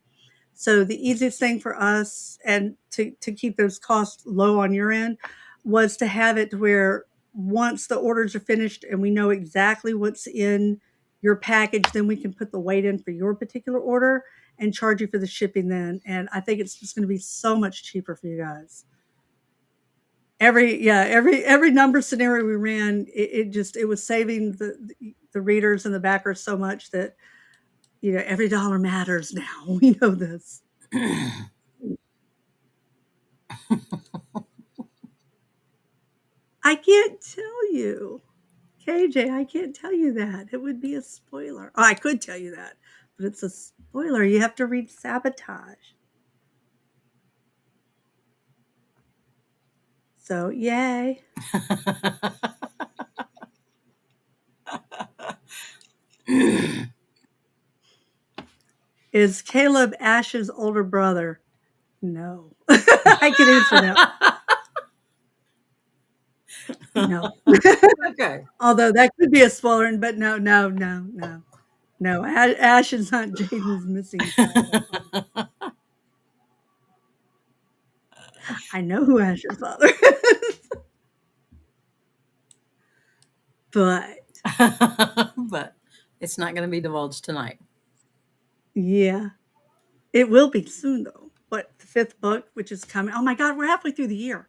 So the easiest thing for us and to keep those costs low on your end was to have it to where once the orders are finished and we know exactly what's in your package, then we can put the weight in for your particular order and charge you for the shipping then. And I think it's just going to be so much cheaper for you guys. Every number scenario we ran, it was saving the readers and the backers so much that every dollar matters now. We know this. I can't tell you. KJ, I can't tell you that. It would be a spoiler. Oh, I could tell you that, but it's a spoiler. You have to read Sabotage. So, yay. Is Caleb Ash's older brother? No. I can answer that. No. Okay. Although that could be a spoiler, but no. No, Ash is not Jaden's missing child. I know who Ash's father is. But But it's not going to be divulged tonight. yeah, it will be soon though. But the 5th book, which is coming. Oh my God, we're halfway through the year.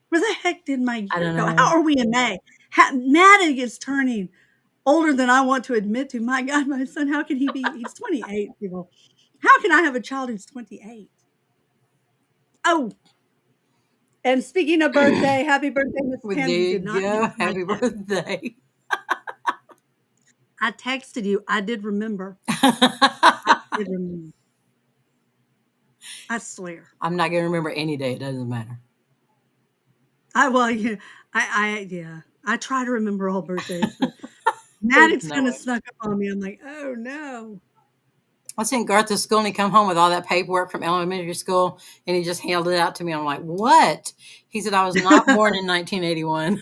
Where the heck did my I year don't go? know. How are we in May? Maddie is turning older than I want to admit to. My God, my son, how can he be? He's 28, people. How can I have a child who's 28? Oh, and speaking of birthday, happy birthday, Miss Well, Pam. there You you did not get go. to my Happy text. birthday. I texted you. I did remember. I did remember. I swear. I'm not going to remember any day. It doesn't matter. Yeah, yeah. I try to remember all birthdays, but There's Maddie's no kind of way. snuck up on me. I'm like, oh no. I sent Garth to school and he come home with all that paperwork from elementary school and he just handed it out to me. I'm like, what? He said, I was not born in 1981.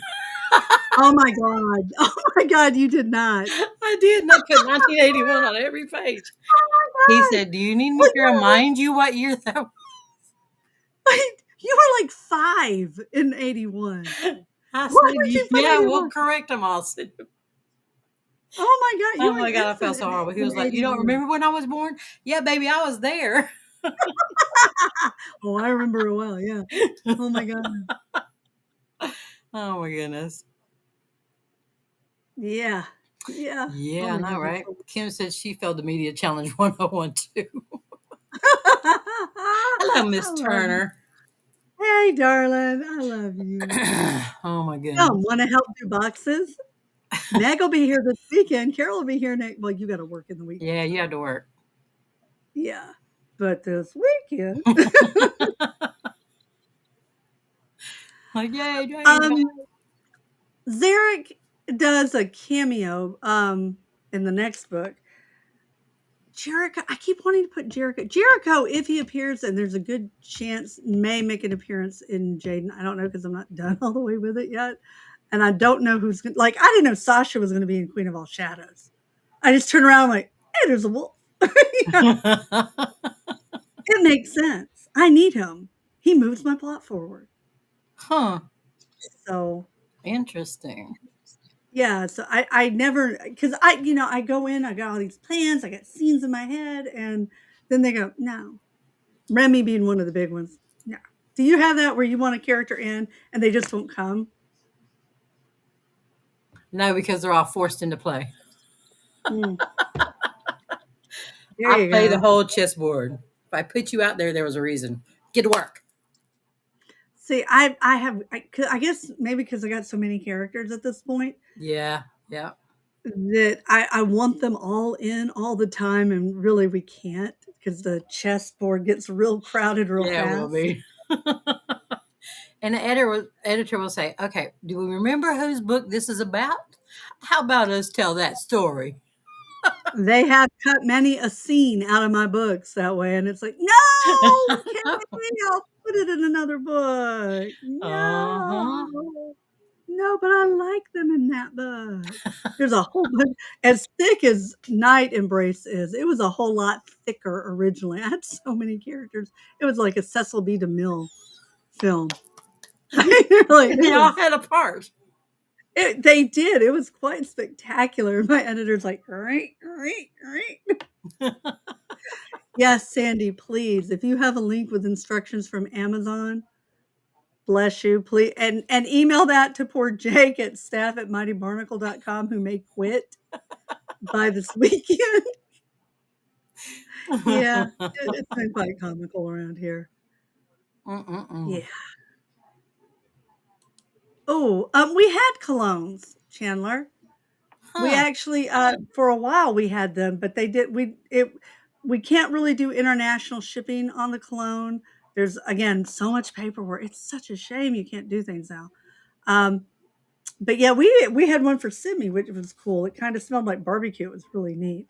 Oh my God. Oh my God, you did not. I did. And I put 1981 on every page. He Oh my God. said, do you need me Well, to remind you what year that was? wait, you were like 5 in 81. I Why said, would you put yeah, we'll 81? correct him. I'll say, Oh my God, you oh were my an God, I felt infant so horrible. He in was like, you don't 81. remember when I was born? Yeah, baby, I was there. Oh, I remember it well. Yeah. Oh my God. Oh my goodness. Yeah. Yeah. Oh Yeah, I my know, God. That's right? so Kim said she failed the media challenge 101 too. Hello, I Miss love you. Turner. Hey, darling. I love you. Oh my Come, goodness. want to help do boxes? Meg will be here this weekend. Carol will be here next. Well, you got to work in the weekend, Yeah, you so had to work. yeah. But this weekend, Like, yay, um, Jane. Zarek does a cameo in the next book. Jericho, I keep wanting to put Jericho. Jericho, if he appears, and there's a good chance, may make an appearance in Jaden. I don't know because I'm not done all the way with it yet. And I don't know who's going to, like, I didn't know Sasha was going to be in Queen of All Shadows. I just turn around, like, hey, there's a wolf. Yeah, it makes sense. I need him. He moves my plot forward. Huh. So, Interesting. yeah. So I never, because I go in, I got all these plans, I got scenes in my head, and Then they go, no. Remy being one of the big ones. Yeah. Do you have that where you want a character in and they just won't come? No, because they're all forced into play. Mm, there I you play the go. whole chessboard. If I put you out there, there was a reason. Get to work. See, I have I guess maybe because I got so many characters at this point Yeah, yeah, that I want them all in all the time, and really we can't because the chessboard gets real crowded real yeah. It will fast. be. And the editor will say, "Okay, do we remember whose book this is about? How about us tell that story?" They have cut many a scene out of my books that way, and it's like, "No, Kimmy, I'll put it in another book. Uh huh. No. No, but I like them in that book." There's a whole bunch as thick as Night Embrace is, it was a whole lot thicker originally. I had so many characters. It was like a Cecil B. DeMille film. Really, They all had a part. they did. It was quite spectacular. My editor's like, "Right, right, right." Yes, Sandy, please, if you have a link with instructions from Amazon, bless you, please, and email that to poor Jake at staff@mightybarnacle.com who may quit by this weekend. Yeah, it's been quite comical around here. Mm-mm-mm. Yeah. Oh, we had colognes, Chandler. We Huh. actually, for a while we had them, but we can't really do international shipping on the cologne. There's, again, so much paperwork. It's such a shame you can't do things now. Um, but yeah, we had one for Sydney, which was cool. It kinda smelled like barbecue. It was really neat.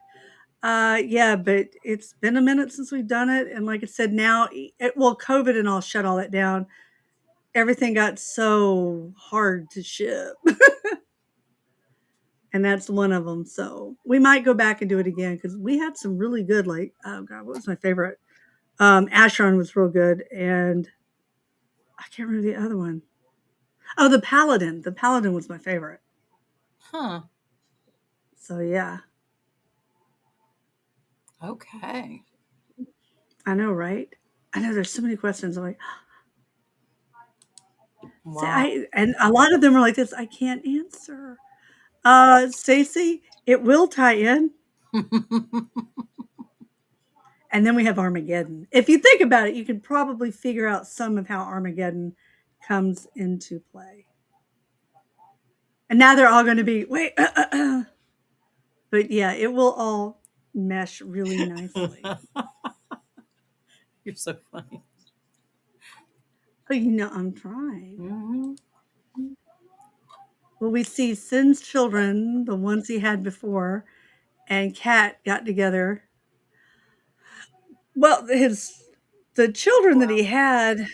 Yeah, but it's been a minute since we've done it, and like I said, now well, COVID and all shut all that down. Everything got so hard to ship, and that's one of them. So we might go back and do it again because we had some really good, like, oh god, what was my favorite? Asheron was real good, and I can't remember the other one. Oh, the Paladin. The Paladin was my favorite. Huh. So yeah, Okay. I know, right? I know there's so many questions. I'm like, say Wow. I and a lot of them are like this. I can't answer. Stacy, it will tie in, and then we have Armageddon. If you think about it, you can probably figure out some of how Armageddon comes into play. And now they're all going to be wait, but yeah, it will all mesh really nicely. You're so funny. Oh, you know, I'm trying. Hmm. Well, we see Sin's children, the ones he had before, and Kat got together. Well, his the children that he had,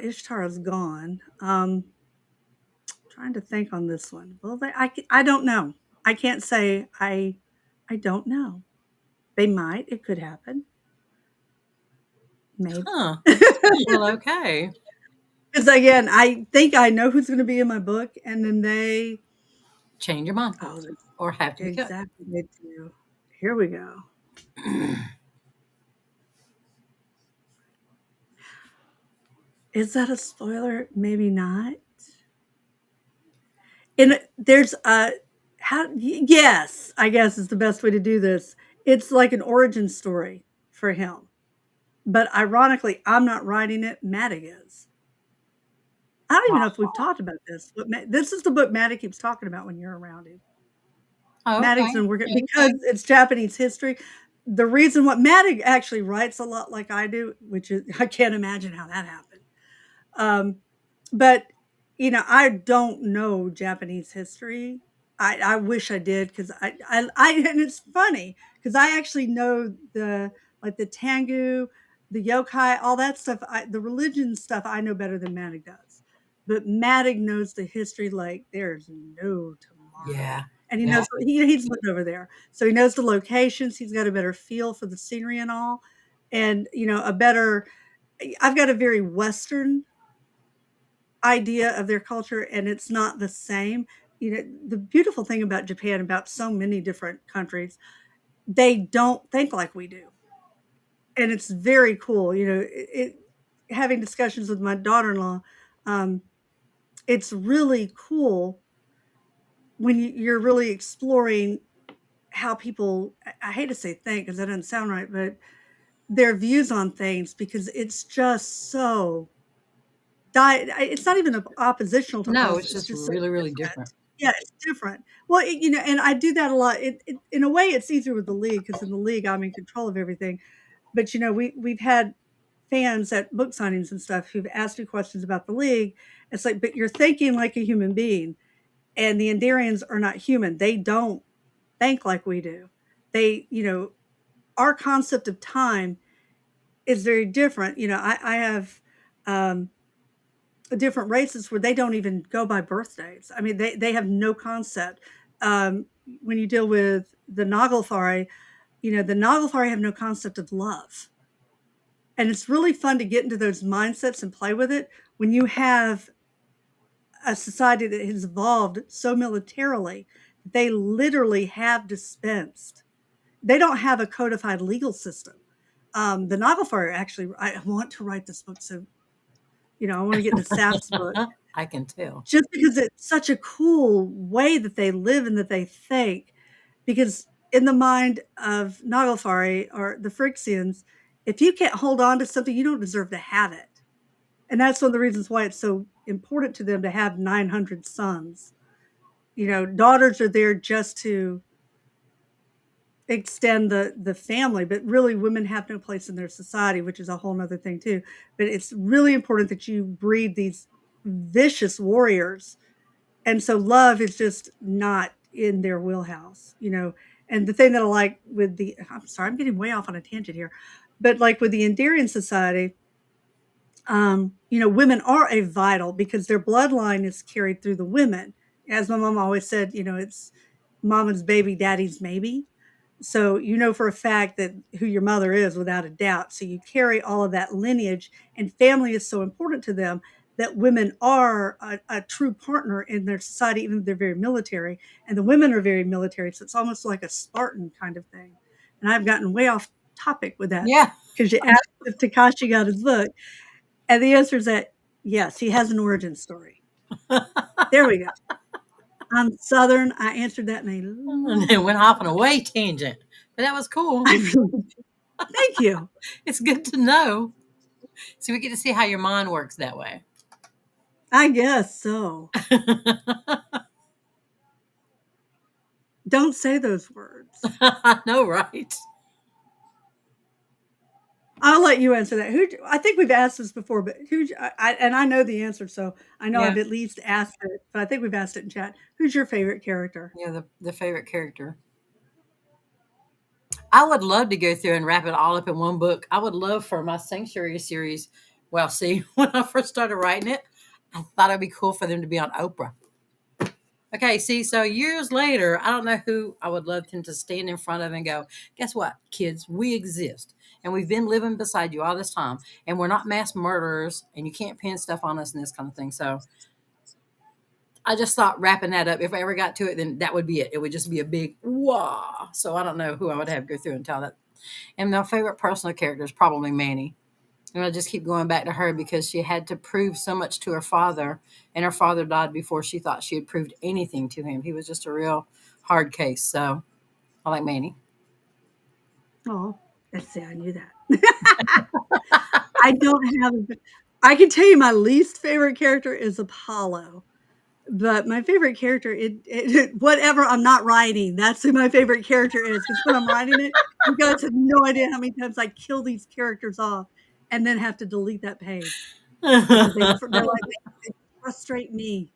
Ishtar is gone. Trying to think on this one. Well, I don't know. I can't say I don't know. They might. It could happen. Maybe. Huh. Well, okay. Because again, I think I know who's going to be in my book, and then they. Change your mind Oh, that's or have to be cut. exactly they do. Here we go. Is that a spoiler? Maybe not. And there's a yes, I guess is the best way to do this. It's like an origin story for him. But ironically, I'm not writing it, Maddie is. I don't even know if we've talked about this, but this is the book Maddie keeps talking about when you're around him. Oh, Maddie's okay. been working because it's Japanese history. The reason what Maddie actually writes a lot like I do, which is I can't imagine how that happened. Um, but I don't know Japanese history. I wish I did because I and it's funny because I actually know the Tengu, the yokai, all that stuff. The religion stuff I know better than Madig does. But Madig knows the history like there's no tomorrow. Yeah. And he Yeah. knows he's lived over there. So he knows the locations, he's got a better feel for the scenery and all. And a better I've got a very Western idea of their culture, and it's not the same. The beautiful thing about Japan, about so many different countries, they don't think like we do. and it's very cool. Having discussions with my daughter-in-law, um, it's really cool when you're really exploring how people, I hate to say think because that doesn't sound right, but their views on things, because it's just so it's not even oppositional to No, us. it's It's just just so really, really different. different. Yeah, it's different. Well, and I do that a lot. In a way, it's easier with the league because in the league, I'm in control of everything. But we've had fans at book signings and stuff who've asked me questions about the league. It's like, but you're thinking like a human being, and the Endarians are not human. They don't think like we do. They, our concept of time is very different. I have different races where they don't even go by birthdays. I mean, they have no concept. When you deal with the Naglfari, the Naglfari have no concept of love. And it's really fun to get into those mindsets and play with it when you have a society that has evolved so militarily that they literally have dispensed. They don't have a codified legal system. The Naglfari actually, I want to write this book, so I want to get the Saps book I can tell. just because it's such a cool way that they live and that they think. Because in the mind of Naglfari or the Phyrexians, if you can't hold on to something, you don't deserve to have it. And that's one of the reasons why it's so important to them to have 900 sons. Daughters are there just to extend the family, but really women have no place in their society, which is a whole nother thing too. But it's really important that you breed these vicious warriors. And so love is just not in their wheelhouse. And the thing that I like with I'm sorry, I'm getting way off on a tangent here, but like with the Endarian society, women are a vital because their bloodline is carried through the women. As my mom always said, it's mama's baby, daddy's maybe. So for a fact that who your mother is without a doubt. So you carry all of that lineage, and family is so important to them that women are a true partner in their society, even though they're very military. And the women are very military. So it's almost like a Spartan kind of thing. And I've gotten way off topic with that Yeah. because you asked if Takashi got his book. And the answer is that, yes, he has an origin story. There we go. I'm Southern. I answered that in a And lovely it went off on a way tangent, but that was cool. I really thank you. It's good to know. So we get to see how your mind works that way. I guess so. Don't say those words. I know, right? I'll let you answer that. I think we've asked this before, but and I know the answer, so I know Yeah. I've at least asked it, but I think we've asked it in chat. Who's your favorite character? Yeah, the favorite character. I would love to go through and wrap it all up in one book. I would love for my Sanctuary series. Well, see, when I first started writing it, I thought it'd be cool for them to be on Oprah. Okay, see, so years later, I don't know who I would love them to stand in front of and go, guess what, kids, we exist. And we've been living beside you all this time. And we're not mass murderers, and you can't pin stuff on us and this kind of thing. So I just thought wrapping that up, if I ever got to it, then that would be it. It would just be a big wah. So I don't know who I would have go through and tell that. And my favorite personal character is probably Manny. And I just keep going back to her because she had to prove so much to her father, and her father died before she thought she had proved anything to him. He was just a real hard case. So I like Manny. Oh, let's see. I knew that. I don't have. I can tell you my least favorite character is Apollo. But my favorite character, whatever I'm not writing, that's who my favorite character is. Because when I'm writing it, you guys have no idea how many times I kill these characters off and then have to delete that page because they're like they frustrate me.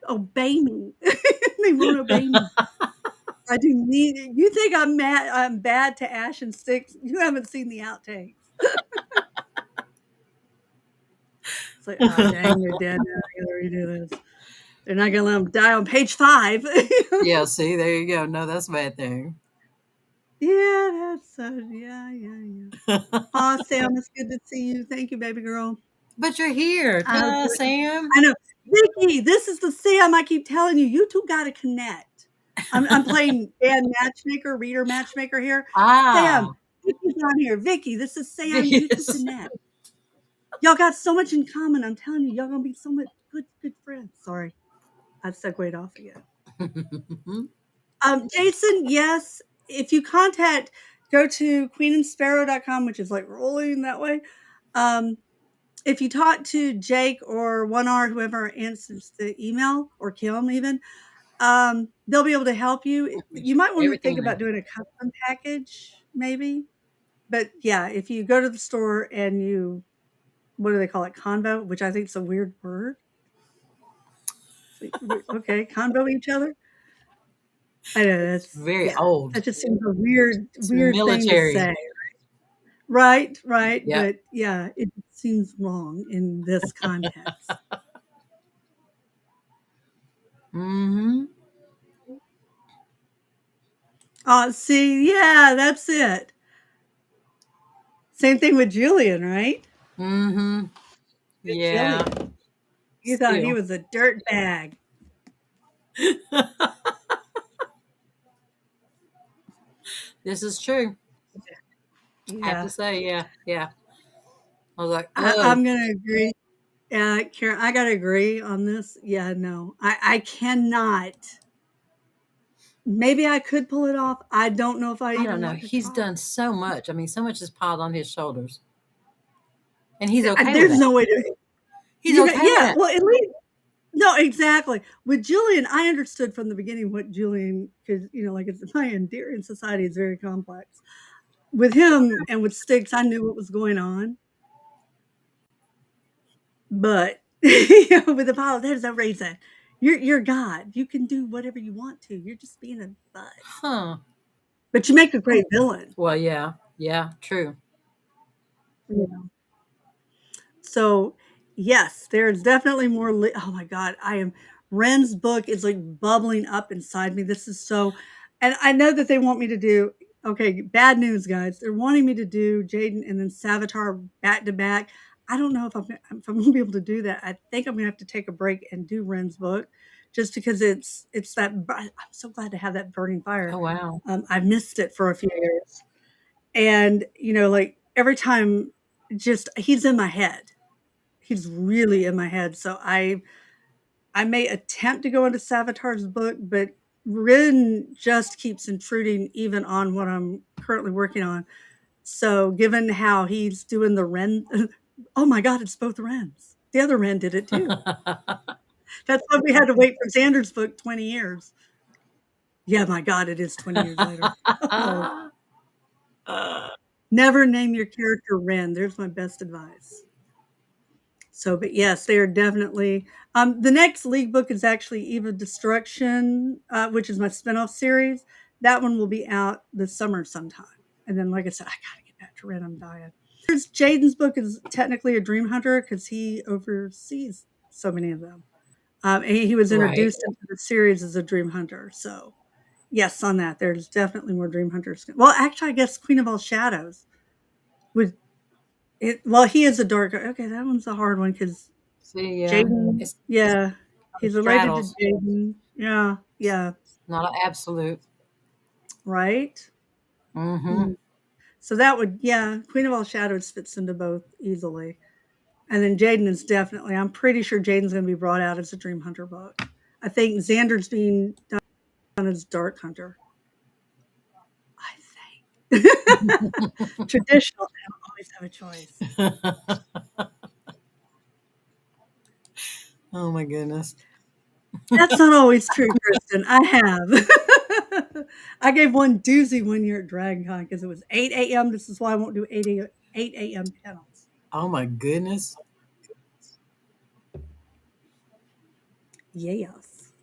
Obey me. They won't obey me. I do need. You think I'm mad? I'm bad to Ash and Six. You haven't seen the outtakes. It's like, oh dang, they're dead now. I gotta redo this. They're not gonna let them die on page 5. Yeah, see, there you go. No, that's a bad thing. Yeah, that's yeah. Aw, Sam, it's good to see you. Thank you, baby girl. But you're here. I hope Ta, Sam. I know. Vicky, this is the Sam I keep telling you. You 2 gotta connect. I'm playing band matchmaker, reader matchmaker here. Sam, Ah, Vicky's on here. Vicky, this is Sam. You two Yes. connect. Y'all got so much in common. I'm telling you, y'all gonna be so much good friends. Sorry, I segued off again. Jason, yes. If you go to queenandsparrow.com, which is like rolling that way. If you talk to Jake or 1R, whoever answers the email, or Kim even, they'll be able to help you. You might want to think Everything about now. doing a custom package, maybe. But yeah, if you go to the store and you, what do they call it? Convo, which I think is a weird word. So, okay, convo each other. I know It's that's, very yeah, old. that just seems a It's weird thing to military. say. Right, right. Yep. But yeah, it seems wrong in this context. Mm-hmm. See, yeah, that's it. Same thing with Julian, right? Mm-hmm. Good Yeah. Jillian. You thought he Still. was a dirt bag. This is true. I have to Yeah, say, yeah, yeah. I was like, oh, I'm gonna agree. Karen, I gotta agree on this. Yeah, no, I cannot. Maybe I could pull it off. I don't know if I I don't even know. want to He's try. done so much. I mean, so much is piled on his shoulders, and he's okay with There's that. no way to. He's okay with Yeah. that. Well, at least no, exactly. With Julian, I understood from the beginning what Julian, because like it's my endearing society is very complex. With him and with Sticks, I knew what was going on. But with Apollo, there's no reason. You're God. You can do whatever you want to. You're just being a bud. Huh. But you make a great villain. Well, yeah, yeah, true. Yeah. So, yes, there's definitely more. Oh my God, I am. Ren's book is like bubbling up inside me. This is so, and I know that they want me to do. Okay, bad news, guys. They're wanting me to do Jaden and then Savitar back to back. I don't know if I'm gonna be able to do that. I think I'm gonna have to take a break and do Ren's book, just because it's that. I'm so glad to have that burning fire. Oh wow. I missed it for a few years, and like every time, just he's in my head. He's really in my head. So I may attempt to go into Savitar's book, but Rin just keeps intruding even on what I'm currently working on. So given how he's doing the Ren, oh my God, it's both Rens. The other Ren did it too. That's why we had to wait for Xander's book 20 years. Yeah, my God, it is 20 years later. Oh, never name your character Ren. There's my best advice. So, but yes, they are definitely. The next League book is actually Eve of Destruction, which is my spinoff series. That one will be out this summer sometime. And then, like I said, I gotta get back to Red. I'm dying. There's Jaden's book is technically a dream hunter because he oversees so many of them. And he was Right. introduced into the series as a dream hunter. So, yes, on that, there's definitely more dream hunters. Well, actually, I guess Queen of All Shadows would it. Well, he is a dark. Okay, that one's a hard one because See, yeah, Jaden, it's yeah, he's related to straddles. Jaden. Yeah, yeah, Not an absolute. right? Mm-hmm. Mm. So that would, yeah, Queen of All Shadows fits into both easily. And then Jaden is definitely, I'm pretty sure Jaden's going to be brought out as a Dream Hunter book. I think Xander's being done as Dark Hunter. I think. Traditional, I don't always have a choice. Oh my goodness. That's not always true, Kristen. I have. I gave one doozy one year at DragonCon because it was 8 a.m. This is why I won't do 8 a.m. panels. Oh my goodness. Yes.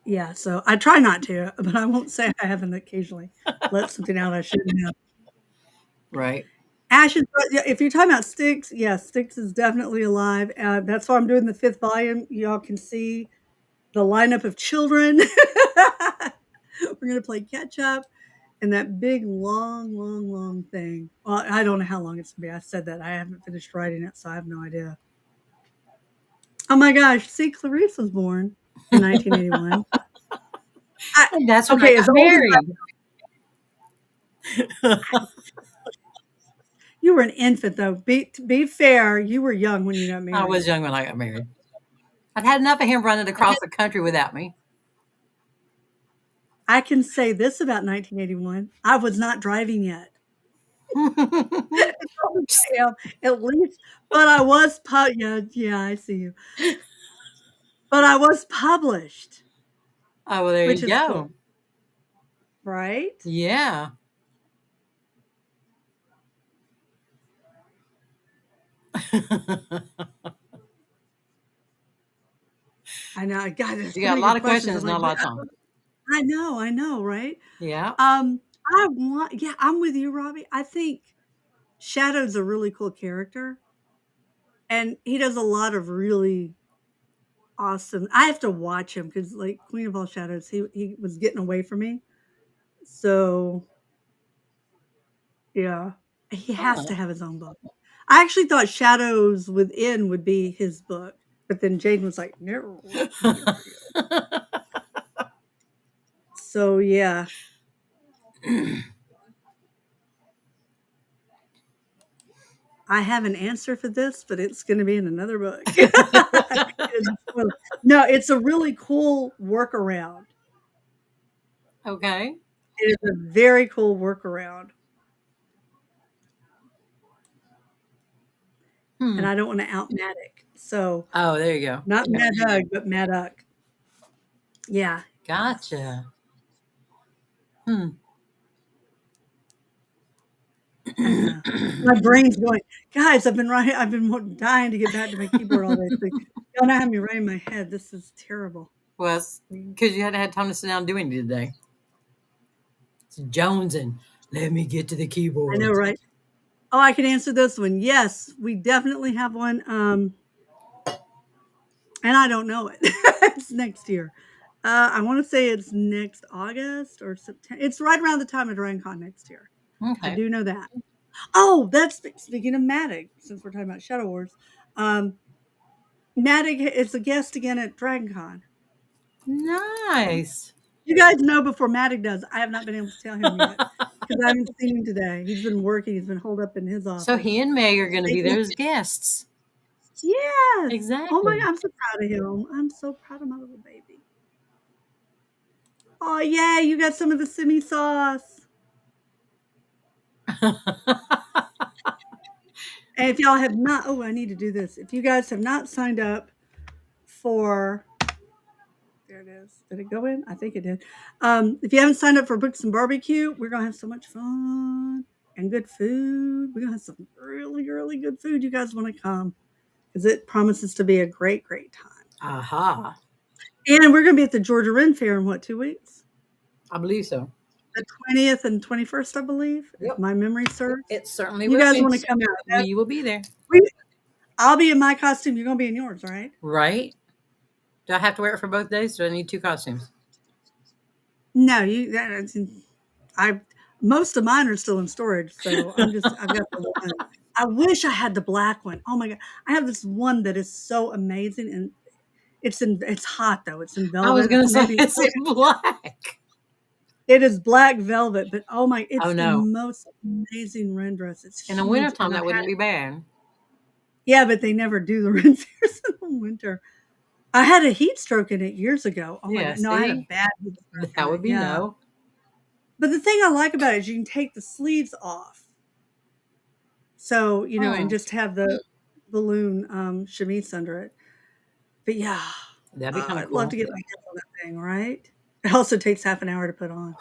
Yeah, so I try not to, but I won't say I haven't occasionally let something out I shouldn't have. Right. Ashes, yeah, if you're talking about Styx, yeah, Styx is definitely alive. That's why I'm doing the fifth volume. Y'all can see the lineup of children. We're gonna play catch up and that big, long thing. Well, I don't know how long it's gonna be. I said that I haven't finished writing it, so I have no idea. Oh my gosh! See, Clarice was born in 1981. I, And that's when I okay, as got old as married. You were an infant, though. To be fair, you were young when you got I married. was young when I got married. I'd had enough of him running across the country without me. I can say this about 1981. I was not driving yet. I am, at least, but I was yeah, I see you. But I was published, Oh, well, there which you is cool, go. right? Yeah. I know. God, there's You so got a many lot good of questions. I'm questions, like, not a lot of time. I know, right? Yeah. Yeah, I'm with you, Robbie. I think Shadow's a really cool character, and he does a lot of really awesome. I have to watch him because, like Queen of All Shadows, he was getting away from me. So yeah, he has to Huh. have his own book. I actually thought Shadows Within would be his book, but then Jaden was like, "No, it's gonna be radio." So yeah, I have an answer for this, but it's gonna be in another book. No, it's a really cool workaround. Okay. It is a very cool workaround, and Hmm. I don't wanna out Maddock. So, Oh, there you go. not Yeah. Mad Hug, but Maddock. Yeah, Gotcha. Hmm. I know. My brain's going, "Guys, I've been dying to get back to my keyboard all day, so y'all not have me right in my head. This is terrible." Well, it's because you hadn't had time to sit down and do anything today. It's jonesing. Let me get to the I know, keyboard. right? Oh, I can answer this one. Yes, we definitely have one, and I don't know it. It's next year. I wanna say it's next August or September. It's right around the time of DragonCon next year. I Okay. do know that. Oh, that's speaking of Matic, since we're talking about Shadow Wars, um, Matic is a guest again at DragonCon. Nice. You guys know before Matic does. I have not been able to tell him yet because I haven't seen him today. He's been working. He's been holed up in his So office. he and May are going to be Taking there as guests. Yes. Oh my, Exactly. I'm so proud of him. I'm so proud of my little baby. Oh yeah, you got some of the simi sauce. And if y'all have not, oh, I need to do this. If you guys have not signed up for, there it is. Did it go in? I think it did. If you haven't signed up for Books and Barbecue, we're gonna have so much fun and good food. We're gonna have some really, really good food. You guys want to come because it promises to be a great, great time. Aha. And we're gonna be at the Georgia Ren Fair in what, 2 weeks? I believe so. The 20th and 21st, I believe, if Yep. my memory serves. It certainly You will guys be. want to come out? We will be there. We, I'll be in my costume. You're gonna be in yours, right? Right? Do I have to wear it for both days? Do I need two costumes? No, I most of mine are still in storage, so I've got the one. I wish I had the black one. Oh my god. I have this one that is so amazing and it's hot though. It's in I was velvet. going to say Maybe it's in black. it is black velvet, but oh my, Oh, it's the no. most amazing ren dress. It's In the huge wintertime, and that wouldn't be bad. yeah, but they never do the ren fairs in the winter. I had a heat stroke in it years ago. Oh my Yeah, god. No, I had a see? bad heat stroke in That it. would be Yeah. no. But the thing I like about it is you can take the sleeves off. So, and Hmm. just have the balloon, chemise under it. But yeah, That'd be kind of I'd love to cool. get my hands on that thing, right? It also takes half an hour to put on.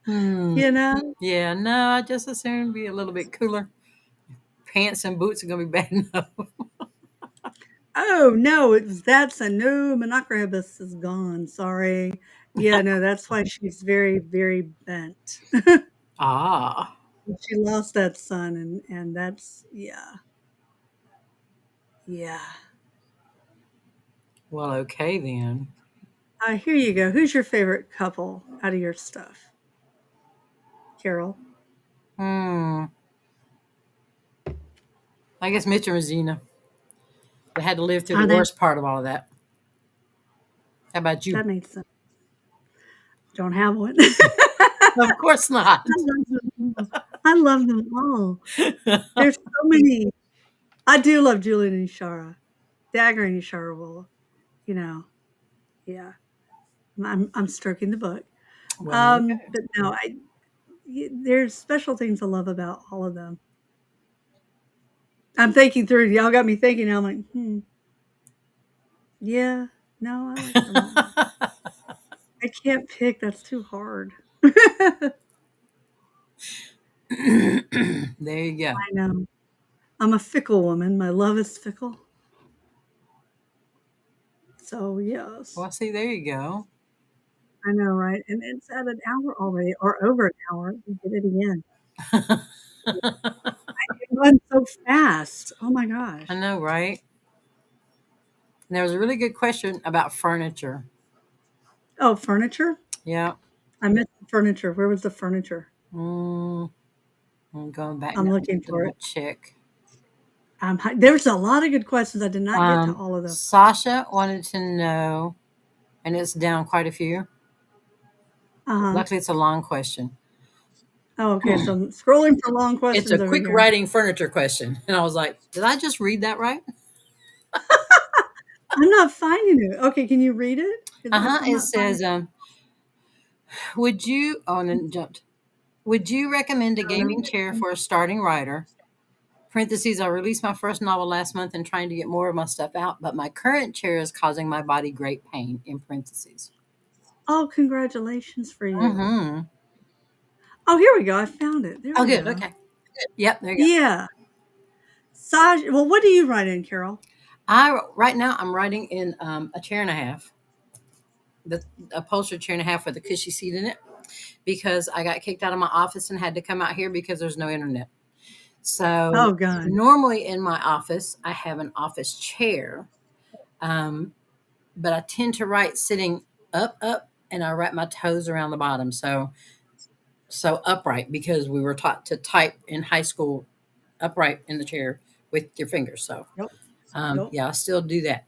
Hmm. You know? Yeah, no, I just assumed be a little bit cooler. Pants and boots are going to be bad enough. Oh, no, that's a no, Monocrabus is gone, sorry. Yeah, no, that's why she's very, very bent. Ah. She lost that son and that's yeah, yeah. Well, okay then. Here you go. Who's your favorite couple out of your stuff? Carol? Hmm. I guess Mitch and Rosina. They had to live through the Are they? worst part of all of that. How about you? That makes sense. Don't have one. Of course not. I love them all. I love them all. There's so many. I do love Julian and Ishara. Dagger and Ishara will, you know, yeah. I'm stroking the book. Well, there you go. But no, there's special things I love about all of them. I'm thinking through. Y'all got me thinking. Now I'm like, yeah, no, I like them all. I can't pick. That's too hard. I There you go. know. I'm a fickle woman. My love is fickle. So yes, Well, see, there you go. I know, right? And it's at an hour already, or over an hour. We did it again. It runs so fast. Oh my I gosh. know, right? And there was a really good question about furniture. Oh, furniture. Yeah. I missed the furniture. Where was the furniture? Mm, I'm going back I'm now looking to for it. double check. There's a lot of good questions. I did not get to all of them. Sasha wanted to know, and it's down quite a few. Uh-huh. Luckily, it's a long question. Oh, okay. So I'm scrolling for long It's a questions over quick here. writing furniture question. And I was like, did I just read that right? I'm not finding it. Okay, can you read it? Because I'm It not finding says, would you, oh, and then it jumped. Would you recommend a gaming chair it. for a starting writer? Parentheses, I released my first novel last month and trying to get more of my stuff out, but my current chair is causing my body great pain, in parentheses. Oh, congratulations for you. Mm-hmm. Oh, here we go. I found it. There Oh, we good. go. Okay. Yep, there you go. Yeah. Saj, well, what do you write in, Carol? Right now I'm writing in a chair and a half, the upholstered chair and a half with a cushy seat in it, because I got kicked out of my office and had to come out here because there's no internet. So Oh, God. normally in my office I have an office chair, um, but I tend to write sitting up, and I wrap my toes around the bottom. So upright, because we were taught to type in high school upright in the chair with your fingers. So Yep. Yep. yeah, I still do that.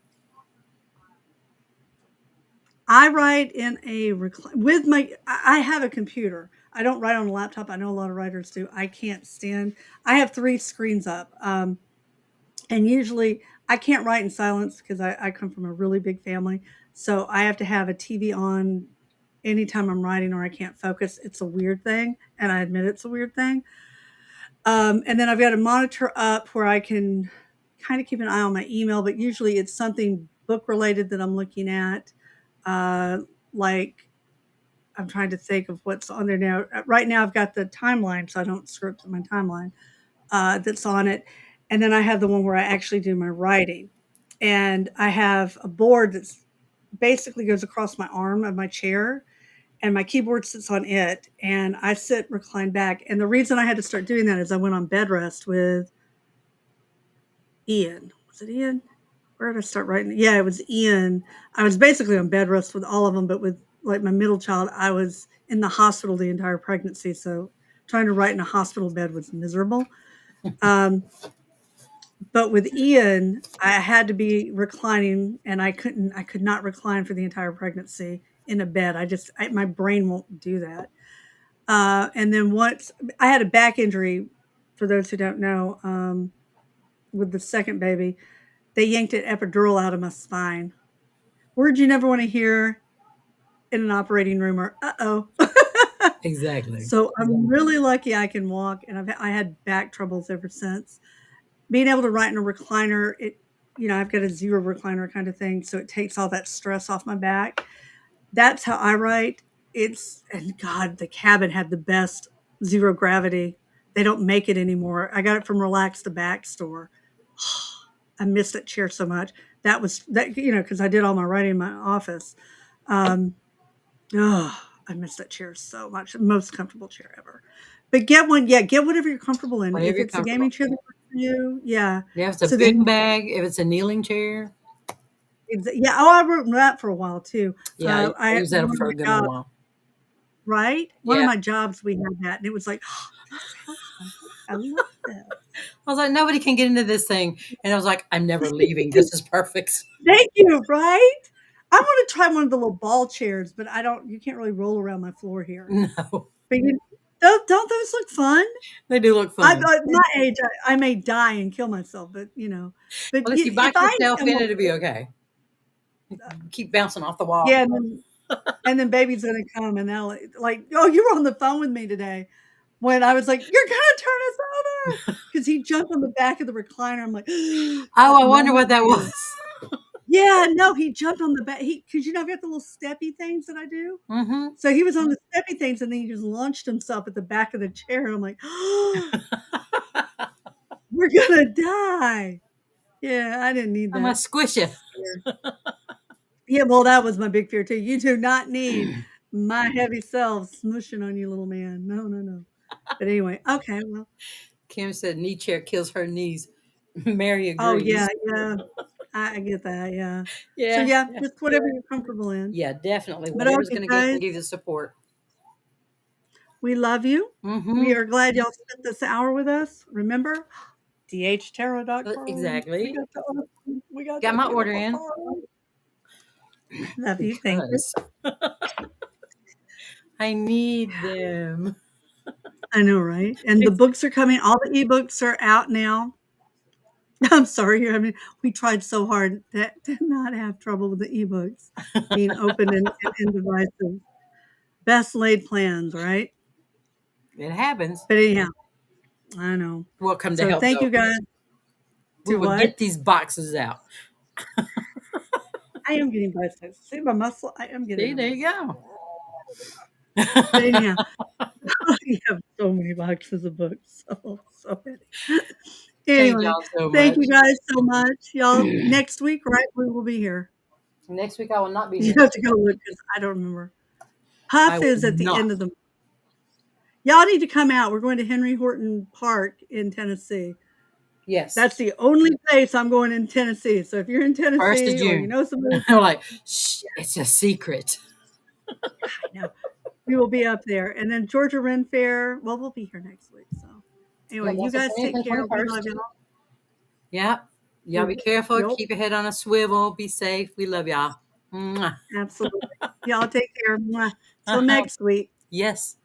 I write in a with my. I have a computer. I don't write on a laptop. I know a lot of writers do. I can't stand. I have three screens up, and usually I can't write in silence because I come from a really big family. So I have to have a TV on anytime I'm writing, or I can't focus. It's a weird thing, and I admit it's a weird thing. And then I've got a monitor up where I can kind of keep an eye on my email, but usually it's something book related that I'm looking at. Uh, like I'm trying to think of what's on there now. Right now, I've got the timeline, so I don't screw up my timeline that's on it. And then I have the one where I actually do my writing. And I have a board that's basically goes across my arm of my chair, and my keyboard sits on it. And I sit reclined back. And the reason I had to start doing that is I went on bed rest with Ian. Was it Ian? Where did I start writing? Yeah, it was Ian. I was basically on bed rest with all of them, but with like my middle child, I was in the hospital the entire pregnancy. So trying to write in a hospital bed was miserable. Um, but with Ian, I had to be reclining, and I could not recline for the entire pregnancy in a bed. My brain won't do that. And then once I had a back injury, for those who don't know, with the second baby, they yanked an epidural out of my spine. Words you never want to hear in an operating room are "uh-oh." Exactly. So I'm really lucky I can walk, and I had back troubles ever since. Being able to write in a recliner, I've got a zero recliner kind of thing, so it takes all that stress off my back. That's how I write. And God, the cabin had the best zero gravity. They don't make it anymore. I got it from Relax the Back store. I missed that chair so much. That was that because I did all my writing in my office. Um, oh, I miss that chair so much. Most comfortable chair ever. But get one, yeah, get whatever you're comfortable in. Whatever If you're it's a gaming comfortable. chair that works for you, yeah. Yeah, if it's a So that beanbag, if it's a kneeling chair. yeah. Oh, I wrote that for a while too. Yeah, I I use that one of for my a good little jobs, while. right? One of Yeah. my jobs we had that, and it was like, oh, this helps my work. I love this. I was like, nobody can get into this thing. And I was like, I'm never leaving. This is perfect. Thank you. Right? I want to try one of the little ball chairs, but I don't. You can't really roll around my floor here. No. But don't those look fun? They do look I fun. at my age, I may die and kill myself, but, but Well, if you if box I yourself am in, it'll be okay. Keep bouncing off the wall. yeah, and then baby's gonna come and they'll like, "Oh, you were on the phone with me today," when I was like, "You're gonna turn us over," because he jumped on the back of the recliner. I'm like, Oh, that I wonder moment what where that you're was. yeah, no, he jumped on the back. Because I've got the little steppy things that I do. Hmm. So he was on the steppy things, and then he just launched himself at the back of the chair, and I'm like, "We're gonna die." Yeah, I didn't need I'm gonna that squish you. scare. Yeah, well, that was my big fear too. You do not need my heavy self smooshing on you, little man. No, no, no. But anyway, okay, well, Kim said knee chair kills her knees. Mary oh yeah, agrees. yeah, I get that. Yeah. So Yeah, yeah, yeah, just whatever you're comfortable in. yeah, definitely. But Whatever's okay, going to guys, give you the support. we love you. We Mm-hmm. are glad y'all spent this hour with us. Remember, dhtarot.com. Exactly. We got Got that my order beautiful in card. Love you. Thank you. because I need them. I know, right? And the books are coming. All the ebooks are out now. I'm sorry, we tried so hard to not have trouble with the ebooks being open and devices. Best laid plans, right? It happens. But anyhow, I know. We'll come to So help thank though. you guys. We To will get what? these boxes out. I am getting biceps. See my muscle? I am getting See, a there you muscle. go. But anyhow, we have so many boxes of books. So many. Thank Anyway, y'all so thank much. you guys so much. Y'all, next week, right? We will be here. Next week I will not be You here. have to go look because I don't remember. I Huff will is at the not. end of the y'all need to come out. We're going to Henry Horton Park in Tennessee. Yes. That's the only place I'm going in Tennessee. So if you're in 1st of Tennessee or you June. know somebody, I'm like, shh, it's a secret. I know we will be up there. And then Georgia Ren Fair. Well, we'll be here next week. So Yeah, anyway, you that's the guys 20th take and care. We love 21st. y'all. Yep. Y'all be careful. Nope, Keep your head on a swivel. Be safe. We love y'all. Mwah. absolutely. Y'all take care. Till next week. Yes.